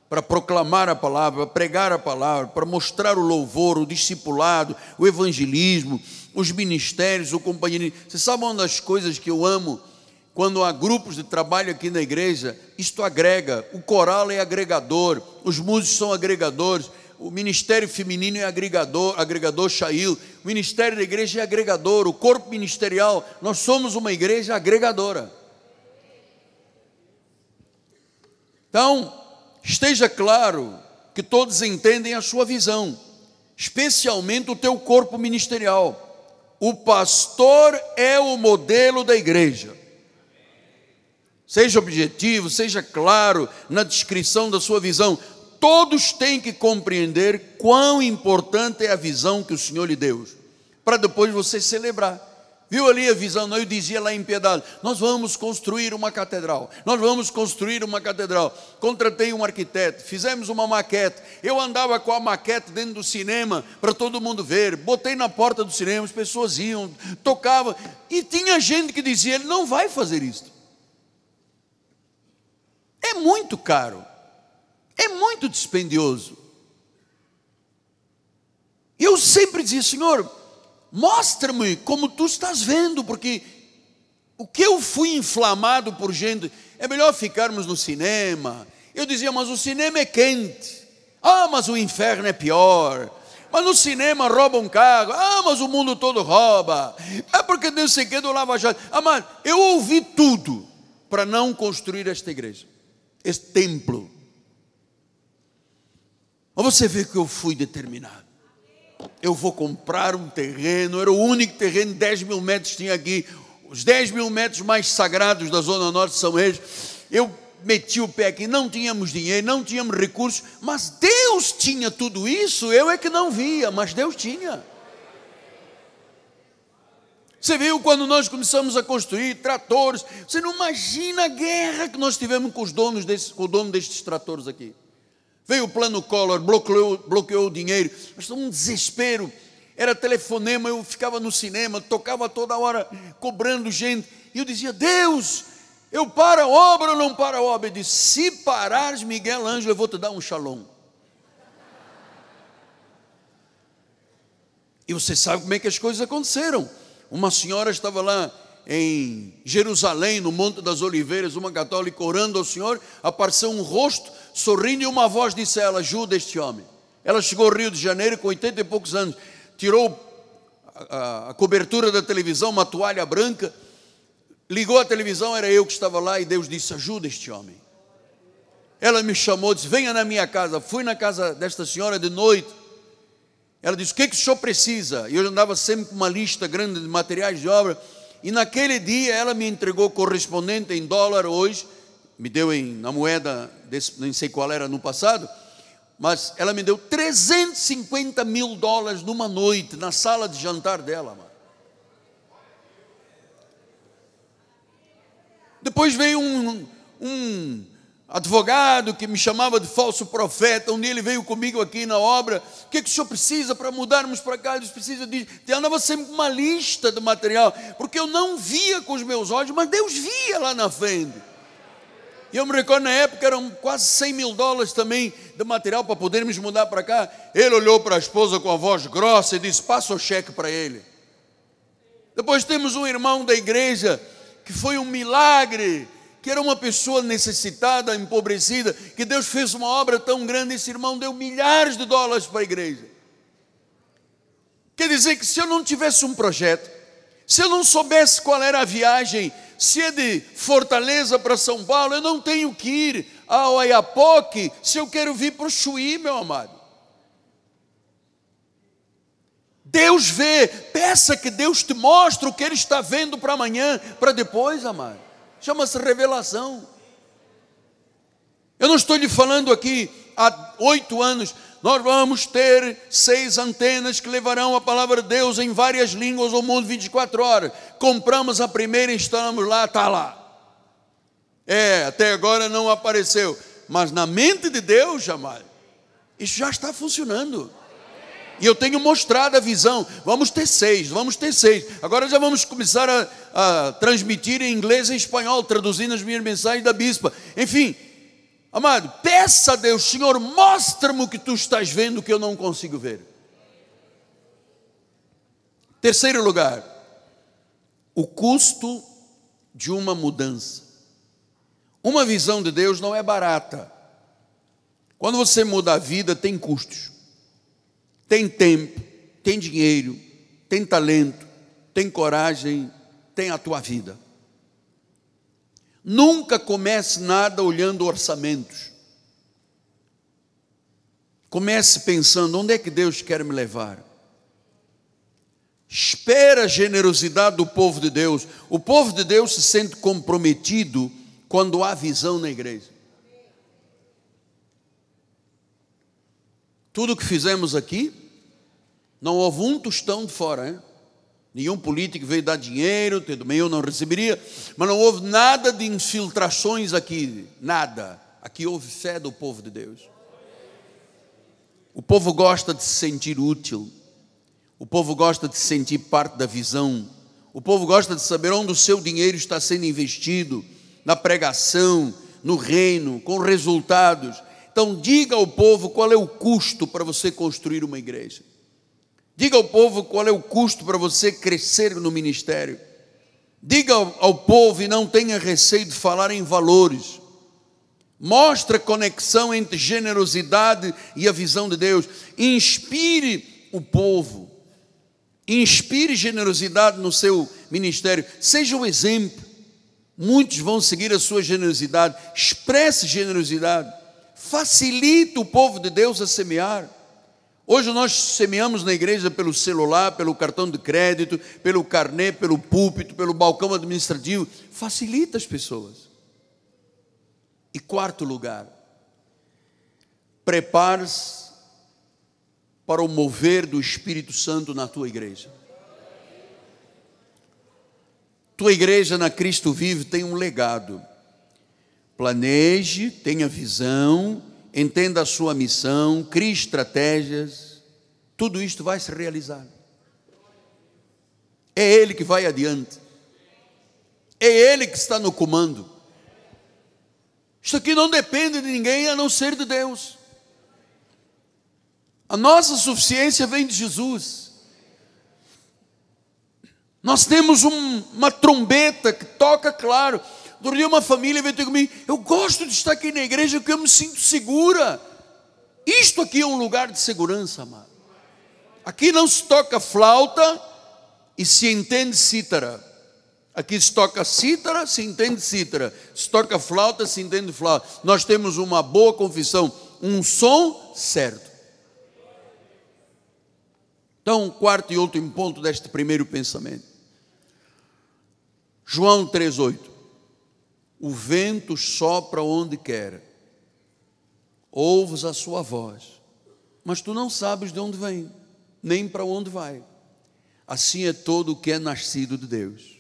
para proclamar a palavra, para pregar a palavra, para mostrar o louvor, o discipulado, o evangelismo, os ministérios, o companheirismo. Você sabe uma das coisas que eu amo? Quando há grupos de trabalho aqui na igreja, isto agrega. O coral é agregador, os músicos são agregadores, o ministério feminino é agregador Shail, o ministério da igreja é agregador, o corpo ministerial, nós somos uma igreja agregadora. Então, esteja claro que todos entendem a sua visão, especialmente o teu corpo ministerial. O pastor é o modelo da igreja. Seja objetivo, seja claro na descrição da sua visão. Todos têm que compreender quão importante é a visão que o Senhor lhe deu, para depois você celebrar. Viu ali a visão? Eu dizia lá em Piedade: nós vamos construir uma catedral, nós vamos construir uma catedral. Contratei um arquiteto, fizemos uma maquete. Eu andava com a maquete dentro do cinema para todo mundo ver, botei na porta do cinema, as pessoas iam, tocavam, e tinha gente que dizia: ele não vai fazer isso. É muito caro, é muito dispendioso. E eu sempre dizia: Senhor, mostra-me como tu estás vendo, porque o que eu fui inflamado por gente, é melhor ficarmos no cinema. Eu dizia: mas o cinema é quente. Ah, mas o inferno é pior. Mas no cinema roubam carro. Ah, mas o mundo todo rouba. É porque Deus se quer do Lava Jato. Ah, mas eu ouvi tudo para não construir esta igreja, este templo. Mas você vê que eu fui determinado. Eu vou comprar um terreno, era o único terreno, 10 mil metros tinha aqui, os 10 mil metros mais sagrados da Zona Norte são eles. Eu meti o pé aqui, não tínhamos dinheiro, não tínhamos recursos, mas Deus tinha tudo isso, eu é que não via, mas Deus tinha. Você viu quando nós começamos a construir tratores, você não imagina a guerra que nós tivemos com o dono destes tratores aqui. Veio o plano Collor, bloqueou o dinheiro, mas um desespero, era telefonema, eu ficava no cinema, tocava toda hora, cobrando gente, e eu dizia: Deus, eu paro a obra ou não paro a obra? Ele disse: se parares, Miguel Ângelo, eu vou te dar um shalom. E você sabe como é que as coisas aconteceram. Uma senhora estava lá em Jerusalém, no Monte das Oliveiras, uma católica orando ao Senhor, apareceu um rosto sorrindo e uma voz disse a ela: ajuda este homem. Ela chegou ao Rio de Janeiro com 80 e poucos anos, tirou a cobertura da televisão, uma toalha branca, ligou a televisão, era eu que estava lá, e Deus disse: ajuda este homem. Ela me chamou, disse: venha na minha casa. Fui na casa desta senhora de noite. Ela disse: o que o senhor precisa? E eu andava sempre com uma lista grande de materiais de obra. E naquele dia ela me entregou correspondente em dólar hoje, me deu na moeda, nem sei qual era no passado, mas ela me deu $350 mil numa noite, na sala de jantar dela. Mano. Depois veio um advogado que me chamava de falso profeta. Um dia ele veio comigo aqui na obra: o que o senhor precisa para mudarmos para cá? Ele precisa de... Eu andava sempre com uma lista de material, porque eu não via com os meus olhos, mas Deus via lá na frente. E eu me recordo, na época eram quase $100 mil também de material para podermos mudar para cá. Ele olhou para a esposa com a voz grossa e disse: passa o cheque para ele. Depois temos um irmão da igreja que foi um milagre, que era uma pessoa necessitada, empobrecida, que Deus fez uma obra tão grande. Esse irmão deu milhares de dólares para a igreja. Quer dizer que se eu não tivesse um projeto, se eu não soubesse qual era a viagem, se é de Fortaleza para São Paulo, eu não tenho que ir ao Oiapoque se eu quero vir para o Chuí, meu amado. Deus vê, peça que Deus te mostre o que Ele está vendo para amanhã, para depois, amado. Chama-se revelação. Eu não estou lhe falando aqui, há 8 anos, nós vamos ter 6 antenas que levarão a palavra de Deus em várias línguas ao mundo 24 horas. Compramos a primeira, instalamos lá, está lá. Até agora não apareceu. Mas na mente de Deus, amado, isso já está funcionando. E eu tenho mostrado a visão. Vamos ter 6. Agora já vamos começar a transmitir em inglês e em espanhol, traduzindo as minhas mensagens da bispa. Enfim, amado, peça a Deus: Senhor, mostra-me o que tu estás vendo que eu não consigo ver. Terceiro lugar, o custo de uma mudança. Uma visão de Deus não é barata. Quando você muda a vida, tem custos. Tem tempo, tem dinheiro, tem talento, tem coragem, tem a tua vida. Nunca comece nada olhando orçamentos. Comece pensando: onde é que Deus quer me levar? Espera a generosidade do povo de Deus. O povo de Deus se sente comprometido quando há visão na igreja. Tudo o que fizemos aqui, não houve um tostão de fora, hein? Nenhum político veio dar dinheiro, também eu não receberia, mas não houve nada de infiltrações aqui, nada. Aqui houve fé do povo de Deus. O povo gosta de se sentir útil, o povo gosta de se sentir parte da visão, o povo gosta de saber onde o seu dinheiro está sendo investido, na pregação, no reino, com resultados. Então diga ao povo qual é o custo para você construir uma igreja. Diga ao povo qual é o custo para você crescer no ministério. Diga ao povo e não tenha receio de falar em valores. Mostre a conexão entre generosidade e a visão de Deus. Inspire o povo. Inspire generosidade no seu ministério. Seja um exemplo. Muitos vão seguir a sua generosidade. Expresse generosidade. Facilite o povo de Deus a semear. Hoje nós semeamos na igreja pelo celular, pelo cartão de crédito, pelo carnê, pelo púlpito, pelo balcão administrativo. Facilita as pessoas. E quarto lugar, prepare-se para o mover do Espírito Santo na tua igreja. Tua igreja na Cristo Vive tem um legado. Planeje, tenha visão, entenda a sua missão, crie estratégias. Tudo isto vai se realizar. É Ele que vai adiante. É Ele que está no comando. Isto aqui não depende de ninguém a não ser de Deus. A nossa suficiência vem de Jesus. Nós temos uma trombeta que toca claro. Outro dia uma família veio ter comigo: eu gosto de estar aqui na igreja porque eu me sinto segura. Isto aqui é um lugar de segurança, amado. Aqui não se toca flauta e se entende cítara. Aqui se toca cítara, se entende cítara. Se toca flauta, se entende flauta. Nós temos uma boa confissão, um som certo. Então, quarto e último ponto deste primeiro pensamento. João 3,8. O vento sopra onde quer, ouves a sua voz, mas tu não sabes de onde vem, nem para onde vai. Assim é todo o que é nascido de Deus.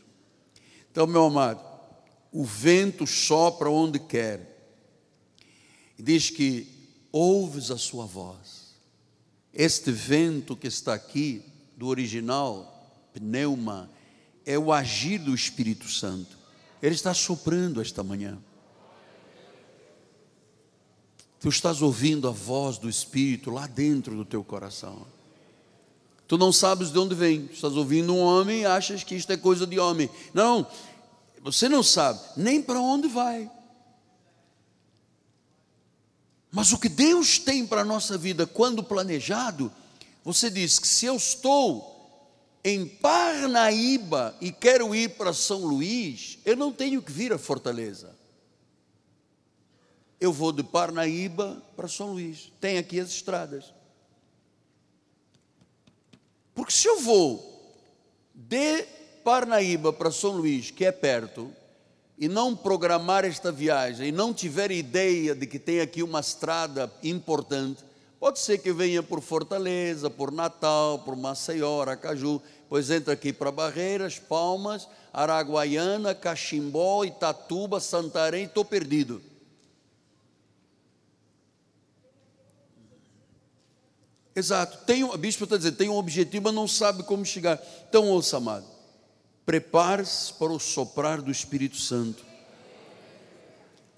Então, meu amado, o vento sopra onde quer, e diz que ouves a sua voz. Este vento que está aqui, do original, pneuma, é o agir do Espírito Santo. Ele está soprando esta manhã. Tu estás ouvindo a voz do Espírito lá dentro do teu coração. Tu não sabes de onde vem. Estás ouvindo um homem e achas que isto é coisa de homem. Não, você não sabe nem para onde vai. Mas o que Deus tem para a nossa vida quando planejado, você diz que se eu estou em Parnaíba e quero ir para São Luís, eu não tenho que vir a Fortaleza. Eu vou de Parnaíba para São Luís. Tem aqui as estradas. Porque se eu vou de Parnaíba para São Luís, que é perto, e não programar esta viagem, e não tiver ideia de que tem aqui uma estrada importante, pode ser que venha por Fortaleza, por Natal, por Maceió, Aracaju, depois entra aqui para Barreiras, Palmas, Araguaiana, Caximbó, Itatuba, Santarém, estou perdido. Exato, a bispo está dizendo, tem um objetivo, mas não sabe como chegar. Então, ouça, amado, prepare-se para o soprar do Espírito Santo.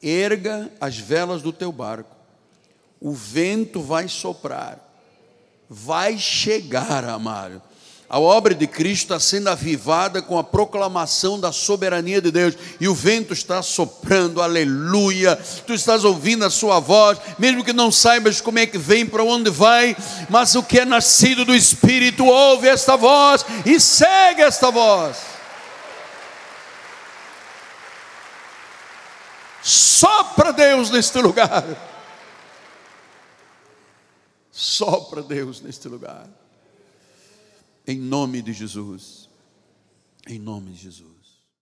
Erga as velas do teu barco. O vento vai soprar. Vai chegar, amado. A obra de Cristo está sendo avivada com a proclamação da soberania de Deus. E o vento está soprando, aleluia. Tu estás ouvindo a sua voz, mesmo que não saibas como é que vem, para onde vai. Mas o que é nascido do Espírito ouve esta voz e segue esta voz. Sopra Deus neste lugar. Sopra Deus neste lugar. Em nome de Jesus. Em nome de Jesus.